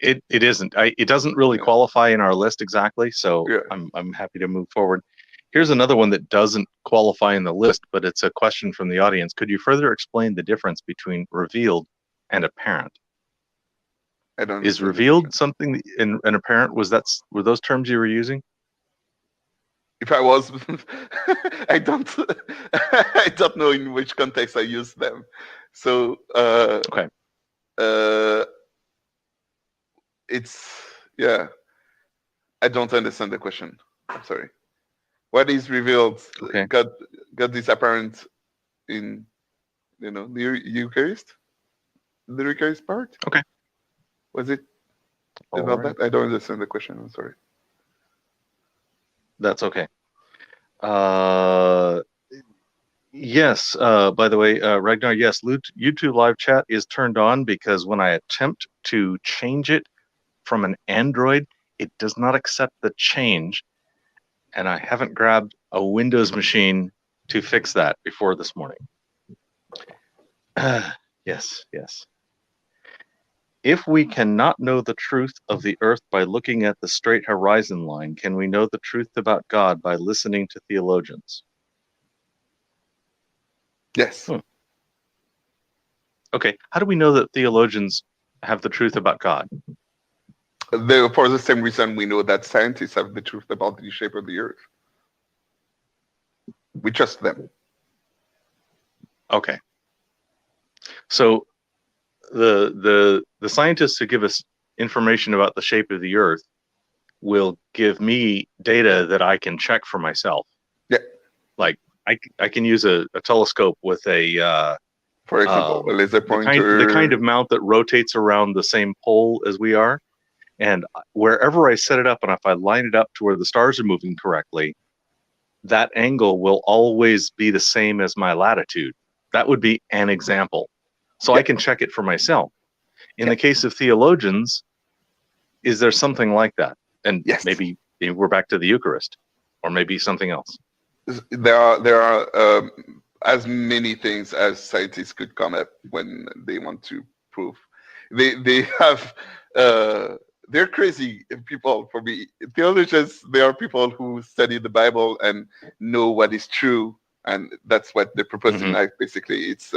It isn't. It doesn't really qualify in our list exactly, so I'm happy to move forward. Here's another one that doesn't qualify in the list, but it's a question from the audience. Could you further explain the difference between revealed and apparent? I don't. Is revealed something and apparent? Were those terms you were using? If I was, I don't know in which context I use them. So okay. It's I don't understand the question. I'm sorry. What is revealed? Okay. God is apparent in the Eucharist, the Eucharist part. Okay. Was it about that? I don't understand the question. I'm sorry. That's okay. Yes. By the way, Ragnar, yes, YouTube live chat is turned on because when I attempt to change it from an Android, it does not accept the change. And I haven't grabbed a Windows machine to fix that before this morning. Yes. If we cannot know the truth of the earth by looking at the straight horizon line, can we know the truth about God by listening to theologians? Yes. Okay, how do we know that theologians have the truth about God? For the same reason we know that scientists have the truth about the shape of the earth. We trust them. Okay. So the scientists who give us information about the shape of the earth will give me data that I can check for myself. Yeah. Like I can use a telescope with a for example, a laser pointer. The kind of mount that rotates around the same pole as we are. And wherever I set it up, and if I line it up to where the stars are moving correctly, that angle will always be the same as my latitude. That would be an example. So I can check it for myself. In the case of theologians, is there something like that? And maybe we're back to the Eucharist, or maybe something else. There are as many things as scientists could come up when they want to prove. They have they're crazy people. For me, theologians, they are people who study the Bible and know what is true, and that's what they propose in life. Basically, it's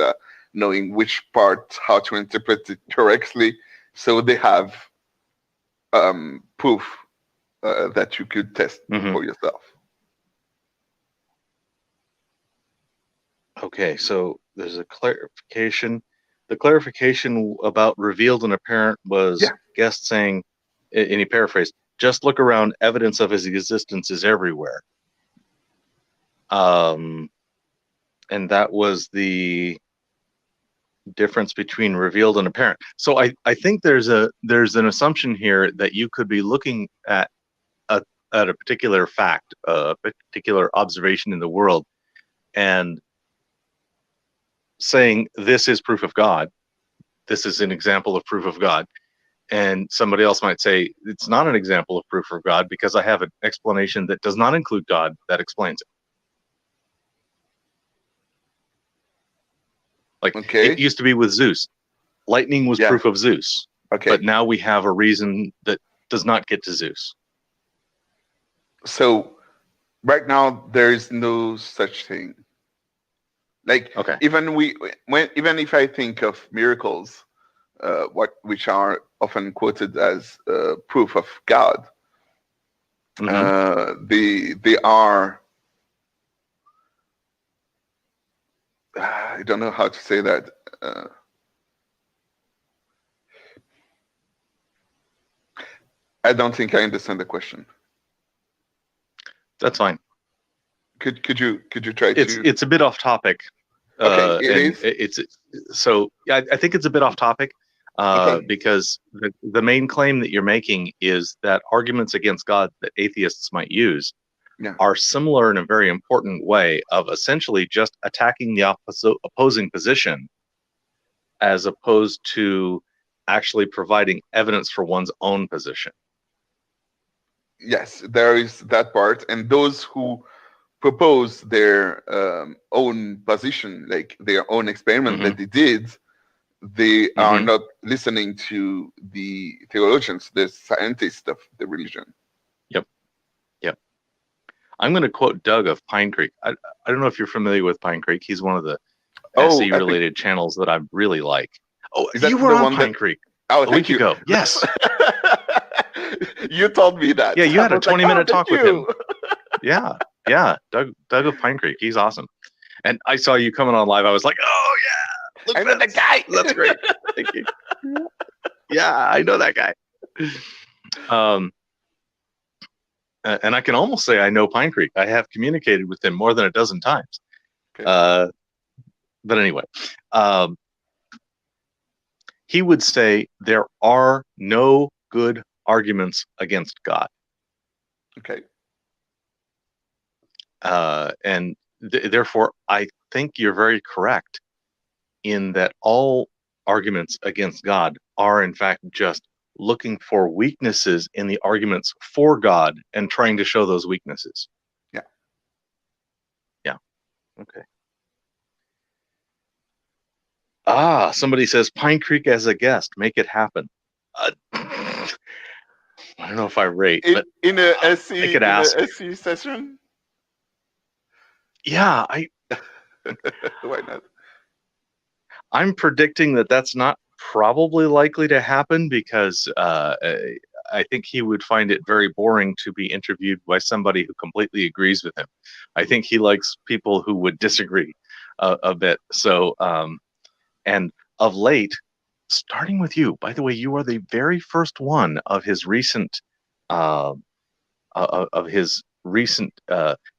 knowing which part, how to interpret it correctly, so they have proof that you could test for yourself. Okay, so there's a clarification. The clarification about revealed and apparent was Guest saying, and he paraphrased, just look around, evidence of his existence is everywhere. And that was the difference between revealed and apparent. So I think there's an assumption here that you could be looking at a particular fact, a particular observation in the world, and saying this is proof of God, this is an example of proof of God, and somebody else might say it's not an example of proof of God because I have an explanation that does not include God that explains it. Like it used to be with Zeus. Lightning was proof of Zeus. But now we have a reason that does not get to Zeus. So right now there is no such thing. Like even if I think of miracles, which are often quoted as proof of God, they are. I don't know how to say that. I don't think I understand the question. That's fine. Could you try to? It's a bit off topic. Okay, it is. I think it's a bit off topic because the main claim that you're making is that arguments against God that atheists might use are similar in a very important way of essentially just attacking the opposing position as opposed to actually providing evidence for one's own position. Yes, there is that part. And those who propose their own position, like their own experiment that they did, they are not listening to the theologians, the scientists of the religion. Yep. I'm going to quote Doug of Pine Creek. I don't know if you're familiar with Pine Creek. He's one of the SE-related channels that I really like. Oh, you were on Pine Creek a week ago. Yes. You told me that. Yeah, you had a 20-minute talk with him. Yeah. Doug of Pine Creek. He's awesome. And I saw you coming on live. I was like, oh, yeah. I know that guy. That's great. Thank you. Yeah, I know that guy. And I can almost say I know Pine Creek. I have communicated with him more than a dozen times. Okay. But anyway, he would say there are no good arguments against God. Okay. And therefore, I think you're very correct in that all arguments against God are, in fact, just looking for weaknesses in the arguments for God and trying to show those weaknesses. Yeah. Okay. Somebody says Pine Creek as a guest. Make it happen. I don't know if I rate, but in a SE session. Yeah, Why not? I'm predicting that that's not probably likely to happen because I think he would find it very boring to be interviewed by somebody who completely agrees with him. I think he likes people who would disagree a bit. So, and of late, starting with you, by the way, you are the very first one of his recent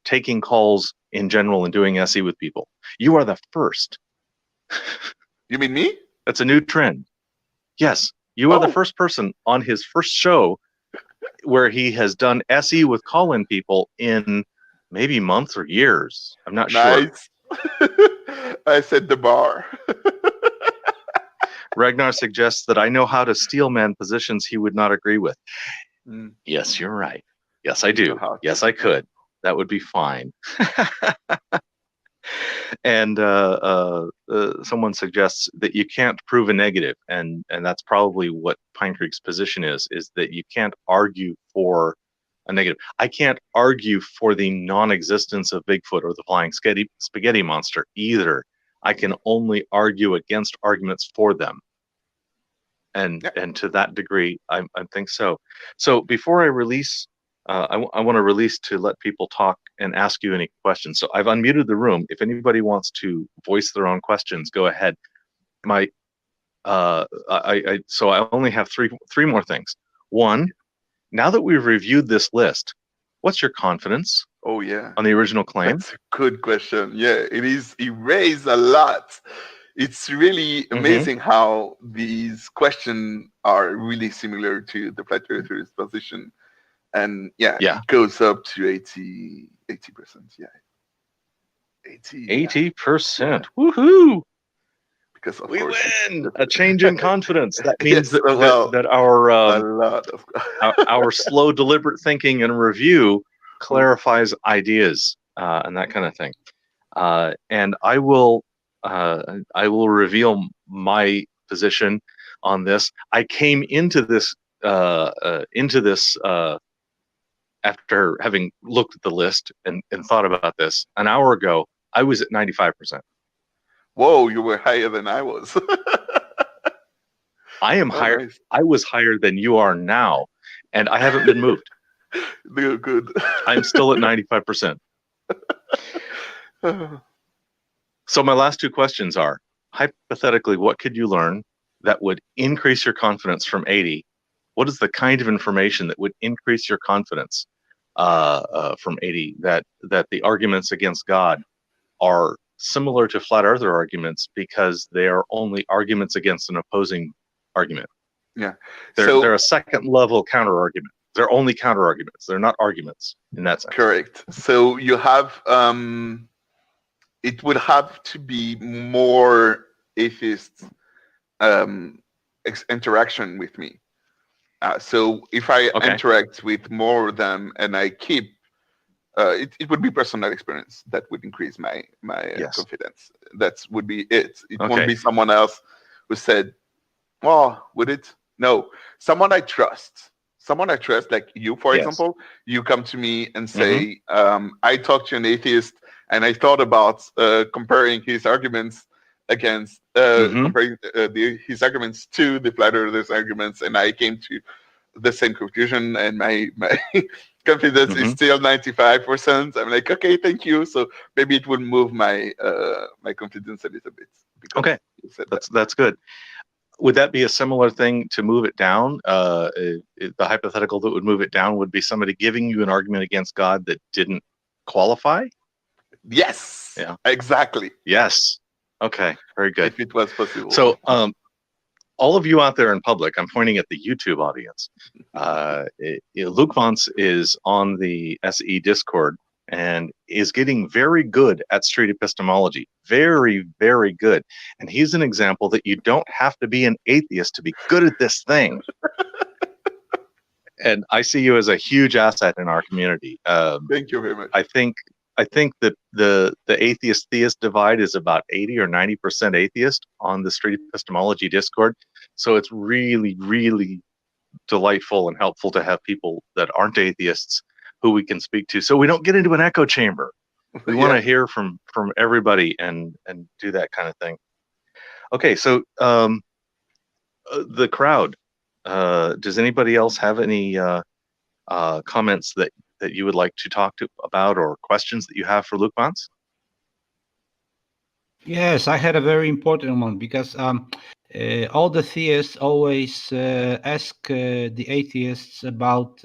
taking calls in general and doing SE with people. You are the first. You mean me? That's a new trend. Yes, you are the first person on his first show where he has done SE with call-in people in maybe months or years. I'm not sure. I set the bar. Ragnar suggests that I know how to steel man positions he would not agree with. Yes, you're right. Yes, I do. Yes, I could. That would be fine. And someone suggests that you can't prove a negative, and that's probably what Pine Creek's position is that you can't argue for a negative. I can't argue for the non-existence of Bigfoot or the flying spaghetti monster either. I can only argue against arguments for them. And to that degree, I think so. So before I release, I want to release to let people talk and ask you any questions. So I've unmuted the room. If anybody wants to voice their own questions, go ahead. So I only have three more things. One, now that we've reviewed this list, what's your confidence? Oh yeah, on the original claim? That's a good question. Yeah, it is. It raised a lot. It's really amazing how these questions are really similar to the flat earthers' position. And it goes up to 80%. Yeah. 80%. Woohoo! Because of we course win a change in confidence. That means yes, that our slow, deliberate thinking and review clarifies ideas and that kind of thing. And I will reveal my position on this. I came into this after having looked at the list and thought about this an hour ago. I was at 95%. Whoa, you were higher than I was. I am higher. Nice. I was higher than you are now, and I haven't been moved. Good. I'm still at 95%. So my last two questions are, hypothetically, what could you learn that would increase your confidence from 80? What is the kind of information that would increase your confidence from 80 that the arguments against God are similar to flat earther arguments because they are only arguments against an opposing argument? Yeah. They're a second level counter argument. They're only counter arguments. They're not arguments in that sense. Correct. So you have it would have to be more atheist interaction with me. So if I interact with more of them and I keep, it would be personal experience that would increase my confidence. That would be it. It won't be someone else who said, "Well, would it?" No, someone I trust. Someone I trust, like you, for example. You come to me and say, "I talked to an atheist, and I thought about comparing his arguments against comparing his arguments to the flat earthers' arguments, and I came to the same conclusion, and my confidence is still 95%. I'm like, okay, thank you. So maybe it would move my my confidence a little bit. Okay, that's good. Would that be a similar thing to move it down? The hypothetical that would move it down would be somebody giving you an argument against God that didn't qualify? Yes. Yeah. Exactly. Yes. Okay. Very good. If it was possible. So, all of you out there in public, I'm pointing at the YouTube audience. Lukvance is on the SE Discord and is getting very good at street epistemology. Very, very good. And he's an example that you don't have to be an atheist to be good at this thing. And I see you as a huge asset in our community. Thank you very much. I think I think that the atheist-theist divide is about 80 or 90% atheist on the Street Epistemology Discord. So it's really, really delightful and helpful to have people that aren't atheists who we can speak to, so we don't get into an echo chamber. We want to hear from everybody and do that kind of thing. Okay, so the crowd. Does anybody else have any comments that you would like to talk about, or questions that you have for Lukvance? Yes, I had a very important one, because all the theists always ask the atheists about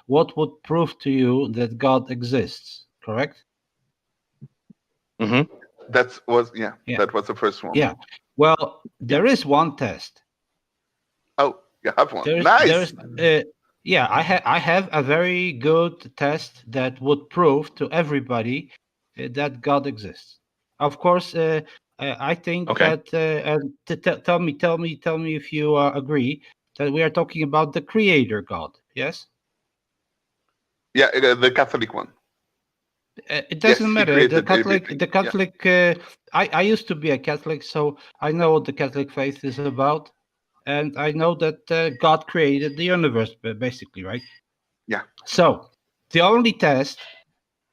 what would prove to you that God exists, correct? Mm-hmm. That was the first one. Yeah. Well, there is one test. Oh, you have one. Nice. I have a very good test that would prove to everybody that God exists. Of course, I think that. Tell me if you agree that we are talking about the Creator God. Yes. Yeah, the Catholic one. It doesn't matter. The Catholic. I used to be a Catholic, so I know what the Catholic faith is about, and I know that God created the universe, basically, right? Yeah. So the only test.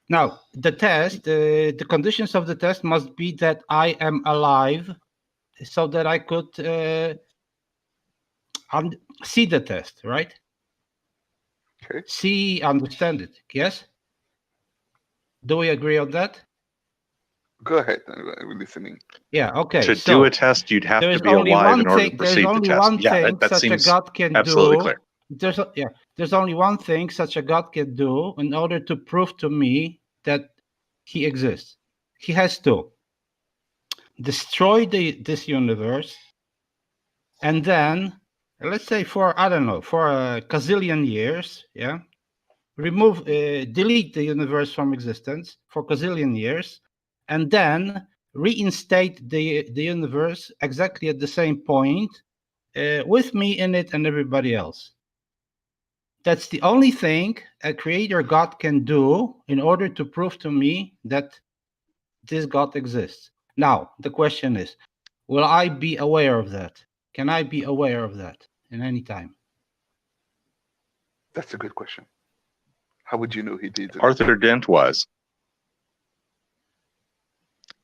Now, the conditions of the test must be that I am alive, so that I could see the test, right? Okay. See, understand it. Yes. Do we agree on that? Go ahead. I'm listening. Yeah. Okay. To do a test, you'd have to be alive in order to perceive the test. There's only one thing that such a seems God can absolutely do. Clear. There's only one thing such a God can do in order to prove to me that he exists. He has to destroy this universe, and then, let's say for a gazillion years, delete the universe from existence for a gazillion years, and then reinstate the universe exactly at the same point, with me in it and everybody else. That's the only thing a creator God can do in order to prove to me that this God exists. Now, the question is, will I be aware of that? Can I be aware of that in any time? That's a good question. How would you know he did it? Arthur Dent was.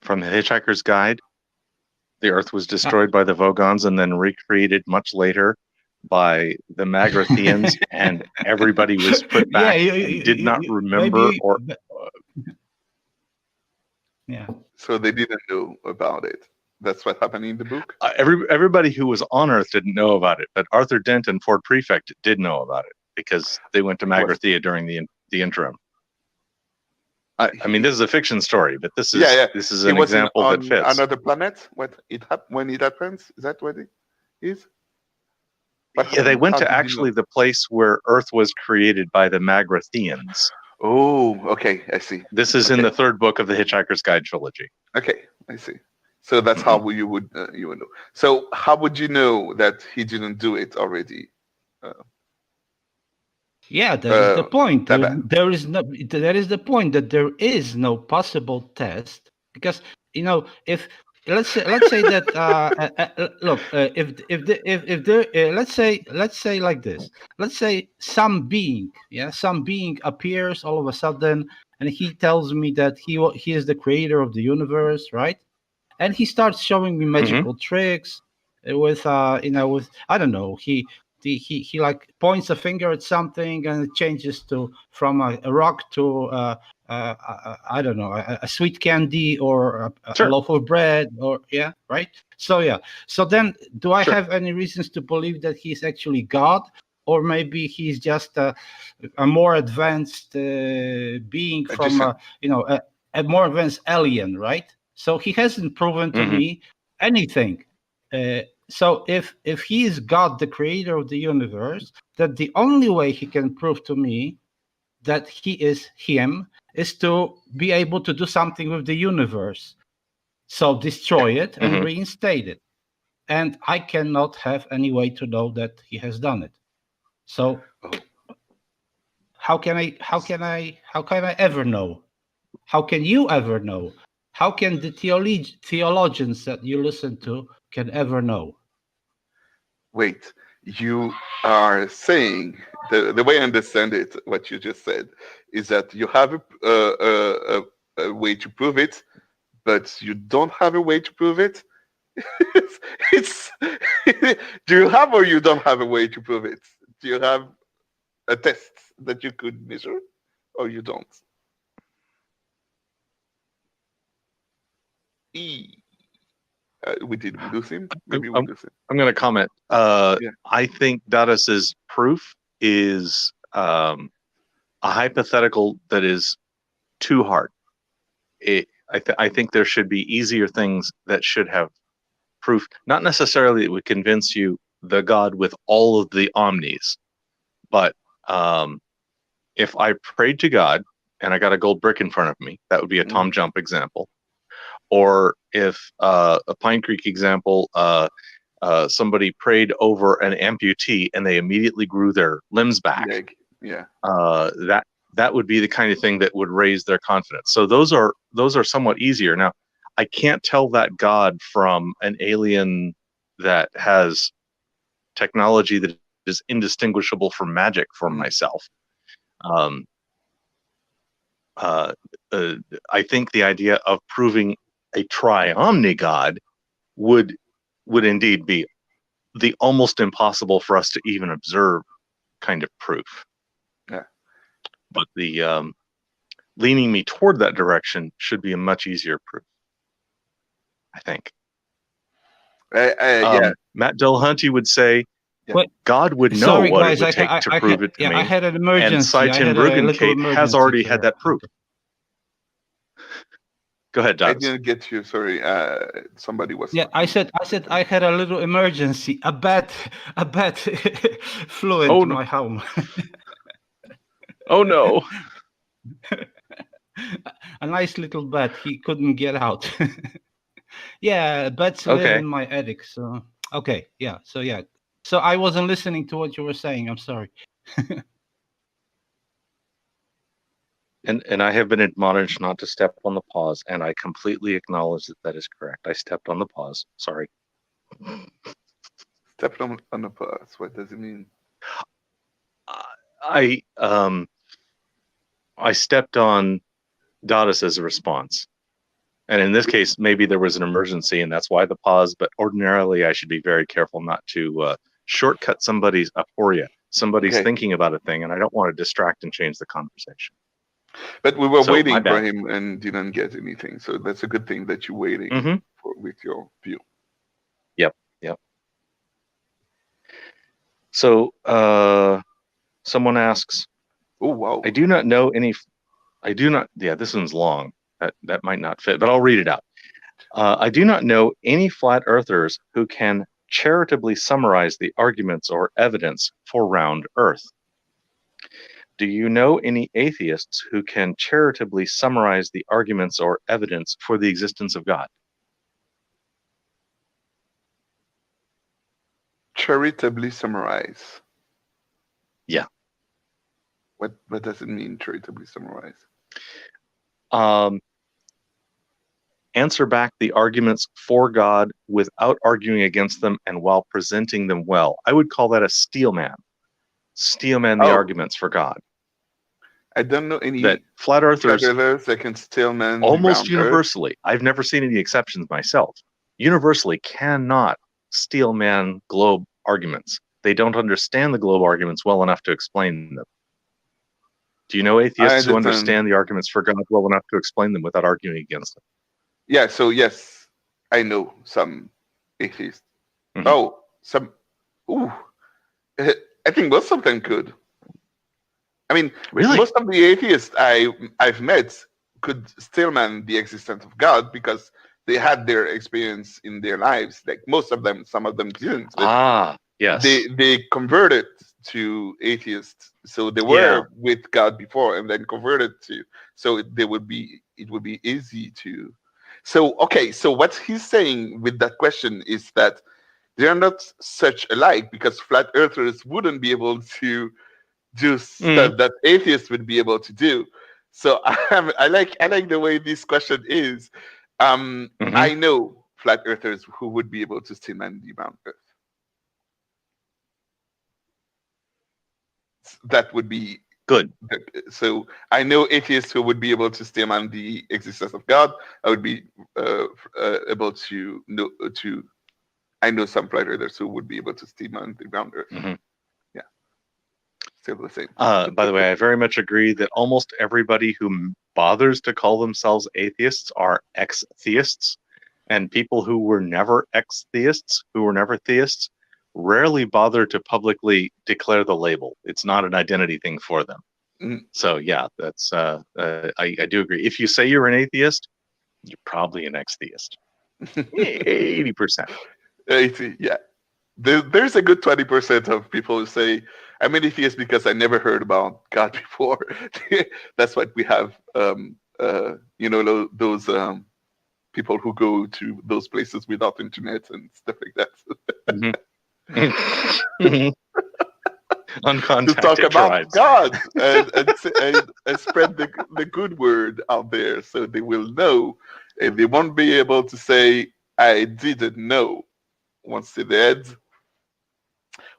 From The Hitchhiker's Guide, the Earth was destroyed by the Vogons and then recreated much later by the Magrathians, and everybody was put back and did not remember So they didn't know about it. That's what happened in the book? Everybody who was on Earth didn't know about it, but Arthur Dent and Ford Prefect did know about it because they went to Magrathea during the interim. I mean, this is a fiction story, but this is an example that fits. Another planet? When it happens? Is that what it is? Yeah, they went to actually the place where Earth was created by the Magrathians. Oh, okay, I see. This is in the third book of the Hitchhiker's Guide trilogy. Okay, I see. So that's how you would know. So how would you know that he didn't do it already? That is the point. There is the point that there is no possible test, because if let's say that let's say like this. Let's say some being appears all of a sudden, and he tells me that he is the creator of the universe, right? And he starts showing me magical tricks with with, I don't know, he like points a finger at something and it changes from a rock to I don't know, a sweet candy or a loaf of bread, or right. So then, do I have any reasons to believe that he's actually God, or maybe he's just a more advanced being from a more advanced alien, right? So he hasn't proven to me anything. So if he is God, the creator of the universe, that the only way he can prove to me that he is him is to be able to do something with the universe. So destroy it and reinstate it. And I cannot have any way to know that he has done it. So how can I ever know? How can you ever know? How can the theologians that you listen to can ever know? Wait, you are saying, the way I understand it, what you just said, is that you have a way to prove it, but you don't have a way to prove it? it's do you have or you don't have a way to prove it? Do you have a test that you could measure, or you don't? We did lose him. Maybe we lose him. I'm going to comment. Yeah. I think Dadais's proof is a hypothetical that is too hard. I think there should be easier things that should have proof. Not necessarily it would convince you the God with all of the omnis, but if I prayed to God and I got a gold brick in front of me, that would be a Tom Jump example. Or if a Pine Creek example, somebody prayed over an amputee and they immediately grew their limbs back. Yeah. That would be the kind of thing that would raise their confidence. So those are somewhat easier. Now, I can't tell that God from an alien that has technology that is indistinguishable from magic for myself. I think the idea of proving a triomni God would indeed be the almost impossible for us to even observe kind of proof. Yeah. But the leaning me toward that direction should be a much easier proof, I think. Yeah. Matt Dillahunty would say, What? God would know Sorry, what guys, it would take to prove it to me. I had an emergency. And Seitan Bruggencate has already had that proof. Go ahead, Doc. I didn't get you. Sorry. Somebody was. Yeah, I said I had a little emergency. A bat flew into my home. Oh no! A nice little bat. He couldn't get out. Yeah, bats live in my attic. So okay, yeah. So I wasn't listening to what you were saying. I'm sorry. And I have been admonished not to step on the pause, and I completely acknowledge that is correct. I stepped on the pause. Sorry. Stepped on the pause. What does it mean? I stepped on Dadais's response. And in this case, maybe there was an emergency, and that's why the pause. But ordinarily, I should be very careful not to shortcut somebody's aporia. Somebody's thinking about a thing, and I don't want to distract and change the conversation. But we were waiting for him and didn't get anything. So that's a good thing that you're waiting with your view. Yep. So someone asks, oh, wow. Yeah, this one's long. That might not fit, but I'll read it out. I do not know any flat earthers who can charitably summarize the arguments or evidence for round earth. Do you know any atheists who can charitably summarize the arguments or evidence for the existence of God? Charitably summarize. Yeah. What does it mean, charitably summarize? Answer back the arguments for God without arguing against them and while presenting them well. I would call that a steelman. Steelman the arguments for God. I don't know any that flat earthers that can steelman almost universally. I've never seen any exceptions myself. Universally cannot steelman globe arguments. They don't understand the globe arguments well enough to explain them. Do you know atheists who understand the arguments for God well enough to explain them without arguing against them? Yeah, so yes, I know some atheists. Oh, some. Ooh, I think most of them could. I mean, really? Most of the atheists I've met could steelman the existence of God because they had their experience in their lives. Like most of them, some of them didn't. Yes. They converted to atheists, so they were with God before and then converted to. So it would be easy to. So okay, so what he's saying with that question is that they are not such alike because flat earthers wouldn't be able to do stuff that atheists would be able to do. So I like the way this question is. I know flat earthers who would be able to still man the round Earth. That would be good. So I know atheists who would be able to still man the existence of God. I would be able to know to. I know some flat earthers who would be able to still man the round Earth. Yeah, still the same. By the way, I very much agree that almost everybody who bothers to call themselves atheists are ex-theists, and people who were never ex-theists, who were never theists, rarely bother to publicly declare the label. It's not an identity thing for them. So yeah, that's I do agree. If you say you're an atheist, you're probably an ex-theist. 80%. 80, yeah. There's a good 20% of people who say, I'm an atheist because I never heard about God before. That's what we have, those people who go to those places without internet and stuff like that. Uncontacted to talk about tribes. God and spread the good word out there so they will know. And they won't be able to say, I didn't know once they're dead.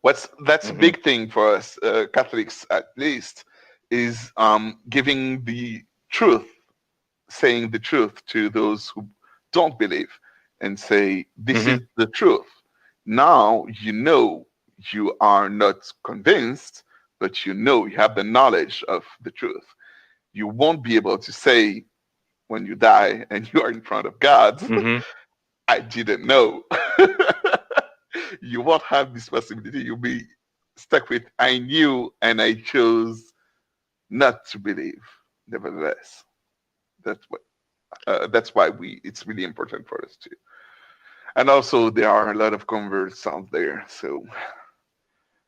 That's a big thing for us, Catholics at least, is giving the truth, saying the truth to those who don't believe and say, this is the truth. Now you are not convinced, but you have the knowledge of the truth. You won't be able to say when you die and you are in front of God, I didn't know. You won't have this possibility. You'll be stuck with, I knew and I chose not to believe. Nevertheless, that's why it's really important for us to. And also, there are a lot of converts out there. So,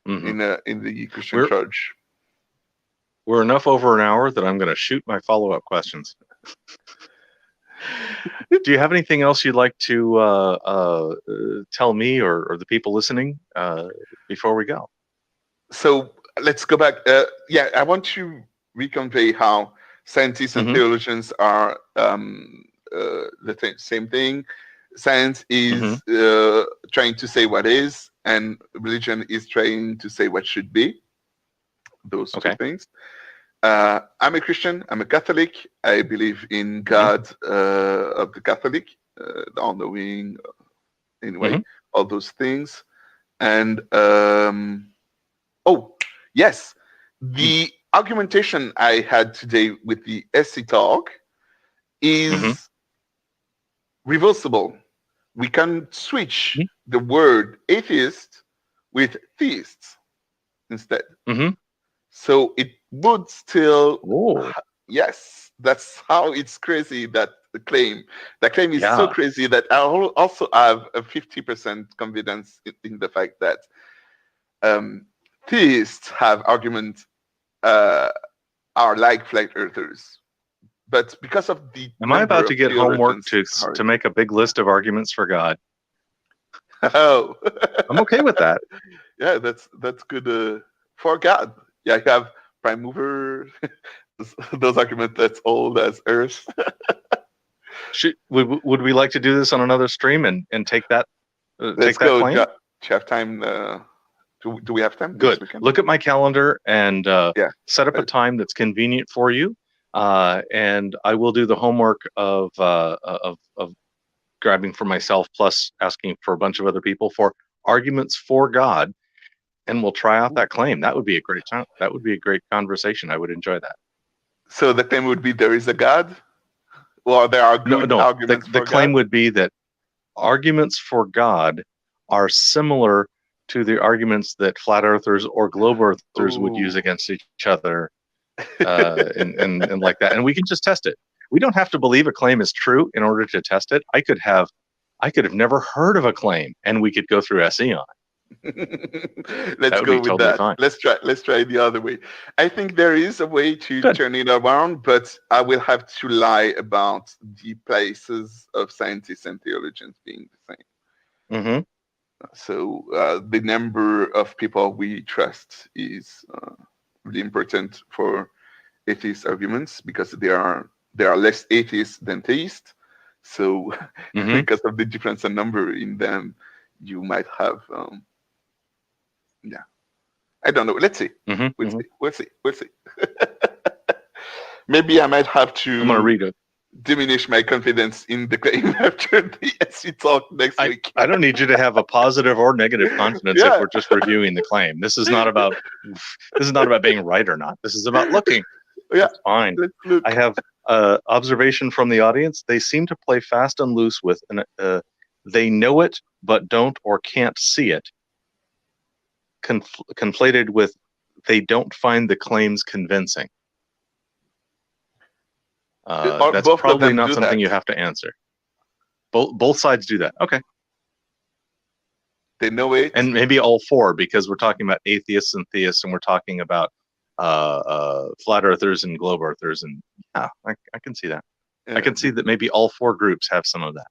in the Christian church, we're enough over an hour that I'm going to shoot my follow-up questions. Do you have anything else you'd like to tell me or the people listening before we go? So let's go back. I want to reconvey how scientists and theologians are the same thing. Science is trying to say what is, and religion is trying to say what should be. Those two things. I'm a Christian. I'm a Catholic. I believe in God of the Catholic, the all-knowing, anyway, all those things. And the argumentation I had today with the SC talk is reversible. We can switch the word atheist with theists instead. So it would still, yes, that's how it's crazy, that claim is so crazy that I also have a 50% confidence in the fact that theists have arguments are like flat earthers. But because of the Am I about to get homework to make a big list of arguments for God? Oh. I'm okay with that. Yeah, that's good for God. Yeah, you have prime mover, those arguments that's old as Earth. Would we like to do this on another stream and take that? Let's go. Do you have time? Do we have time? Good. Look at my calendar and set up a time that's convenient for you. And I will do the homework of grabbing for myself, plus asking for a bunch of other people for arguments for God. And we'll try out that claim. That would be a great time. That would be a great conversation. I would enjoy that. So the claim would be there is a God? Well, there are good arguments for God? The claim would be that arguments for God are similar to the arguments that flat earthers or globe earthers would use against each other and like that. And we can just test it. We don't have to believe a claim is true in order to test it. I could have never heard of a claim, and we could go through SE on it. Let's go with that. Fine. Let's try the other way. I think there is a way to turn it around, but I will have to lie about the places of scientists and theologians being the same. So the number of people we trust is really important for atheist arguments because there are less atheists than theists. So because of the difference in number in them, you might have I don't know. Let's see. We'll see. Maybe I might have to. I'm gonna read it. Diminish my confidence in the claim after the SC talk next week. I don't need you to have a positive or negative confidence if we're just reviewing the claim. This is not about being right or not. This is about looking. Yeah, that's fine. Let's look. I have observation from the audience. They seem to play fast and loose with they know it but don't or can't see it. Conflated with they don't find the claims convincing. That's probably not something you have to answer. Both sides do that. Okay. They know it. And maybe all four, because we're talking about atheists and theists, and we're talking about flat earthers and globe earthers. And yeah, I can see that. Yeah. I can see that maybe all four groups have some of that.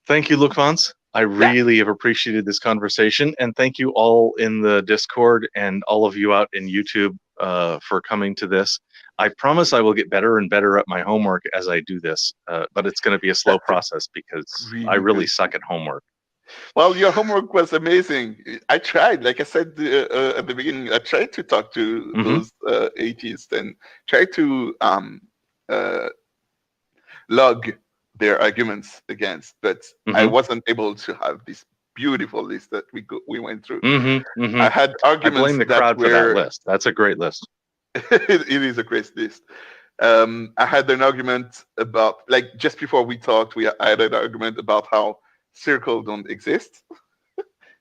Thank you, Lukvance. I really have appreciated this conversation, and thank you all in the Discord and all of you out in YouTube for coming to this. I promise I will get better and better at my homework as I do this, but it's going to be a slow process because I really suck at homework. Well, your homework was amazing. I tried, like I said at the beginning, I tried to talk to those atheists and try to log their arguments against, but I wasn't able to have this beautiful list that we went through. I had arguments. I blame the crowd for that list. That's a great list. It is a great list. I had an argument about, like, just before we talked, I had an argument about how circles don't exist,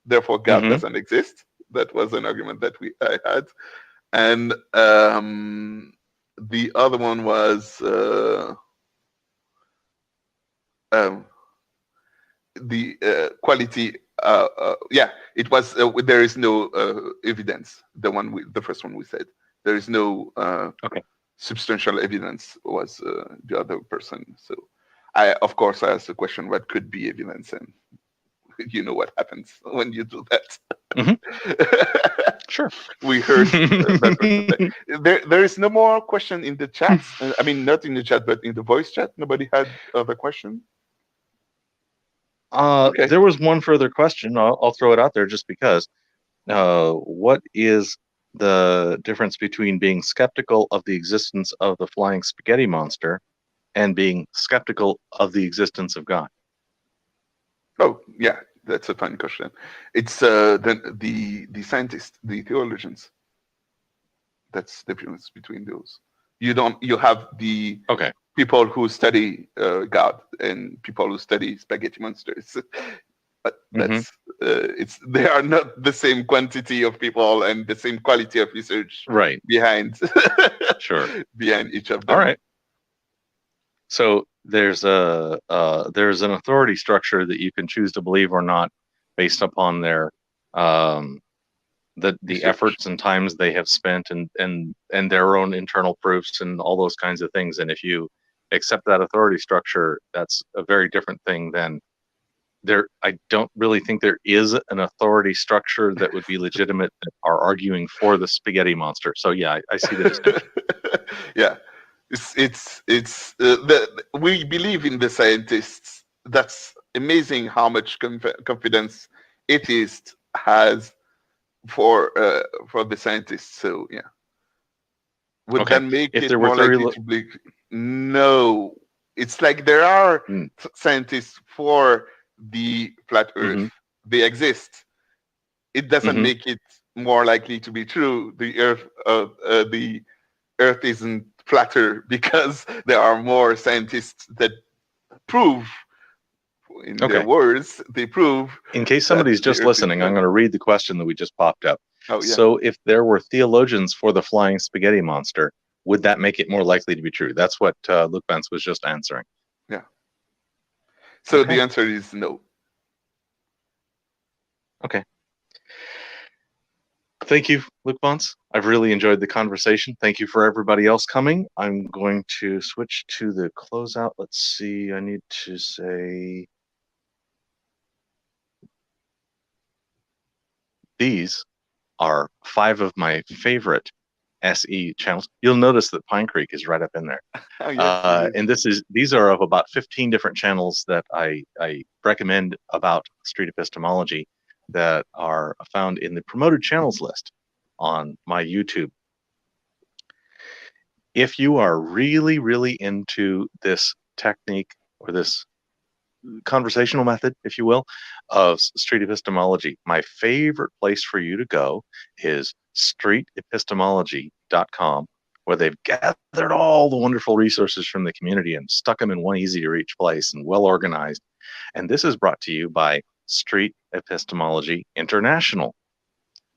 therefore God doesn't exist. That was an argument that I had, and the other one was the quality. It was there is no evidence. The first one we said there is no substantial evidence was the other person. So of course I asked the question, what could be evidence, and you know what happens when you do that. Sure. We heard that. There is no more question in the chat. I mean, not in the chat, but in the voice chat. Nobody had other question. There was one further question. I'll throw it out there just because. What is the difference between being skeptical of the existence of the flying spaghetti monster and being skeptical of the existence of God? Oh, yeah, that's a fine question. It's the scientists, the theologians. That's the difference between those. You have the people who study God and people who study spaghetti monsters. But that's they are not the same quantity of people and the same quality of research behind behind each of them. All right. So there's an authority structure that you can choose to believe or not based upon their the efforts and times they have spent and their own internal proofs and all those kinds of things. And if you accept that authority structure, that's a very different thing than I don't really think there is an authority structure that would be legitimate that are arguing for the spaghetti monster. So yeah, I see the distinction. Yeah, we believe in the scientists. That's amazing how much confidence atheist has for the scientists. So yeah, would that make it more likely to believe? No, it's like there are scientists for the flat Earth. They exist. It doesn't make it more likely to be true. The Earth isn't flatter because there are more scientists that prove. In their words, they prove. In case somebody's just listening, I'm going to read the question that we just popped up. Oh, yeah. So, if there were theologians for the flying spaghetti monster, would that make it more likely to be true? That's what Lukvance was just answering. Yeah. So the answer is no. Okay. Thank you, Lukvance. I've really enjoyed the conversation. Thank you for everybody else coming. I'm going to switch to the closeout. Let's see. I need to say these. are 5 of my favorite SE channels. You'll notice that Pine Creek is right up in there. Oh, yes, and these are of about 15 different channels that I recommend about street epistemology that are found in the promoted channels list on my YouTube. If you are really, really into this technique or this conversational method, if you will, of street epistemology, my favorite place for you to go is streetepistemology.com, where they've gathered all the wonderful resources from the community and stuck them in one easy to reach place and well organized. And this is brought to you by Street Epistemology International,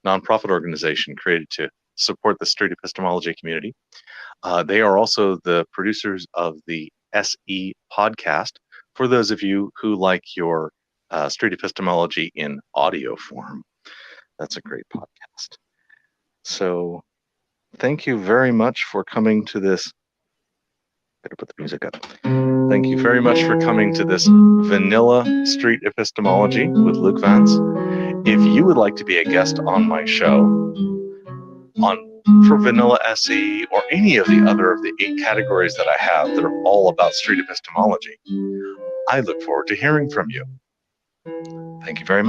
nonprofit organization created to support the street epistemology community. They are also the producers of the SE podcast, for those of you who like your street epistemology in audio form. That's a great podcast. So thank you very much for coming to this. Better put the music up. Thank you very much for coming to this vanilla street epistemology with Lukvance. If you would like to be a guest on my show for Vanilla SE or any of the other of the 8 categories that I have that are all about street epistemology, I look forward to hearing from you. Thank you very much.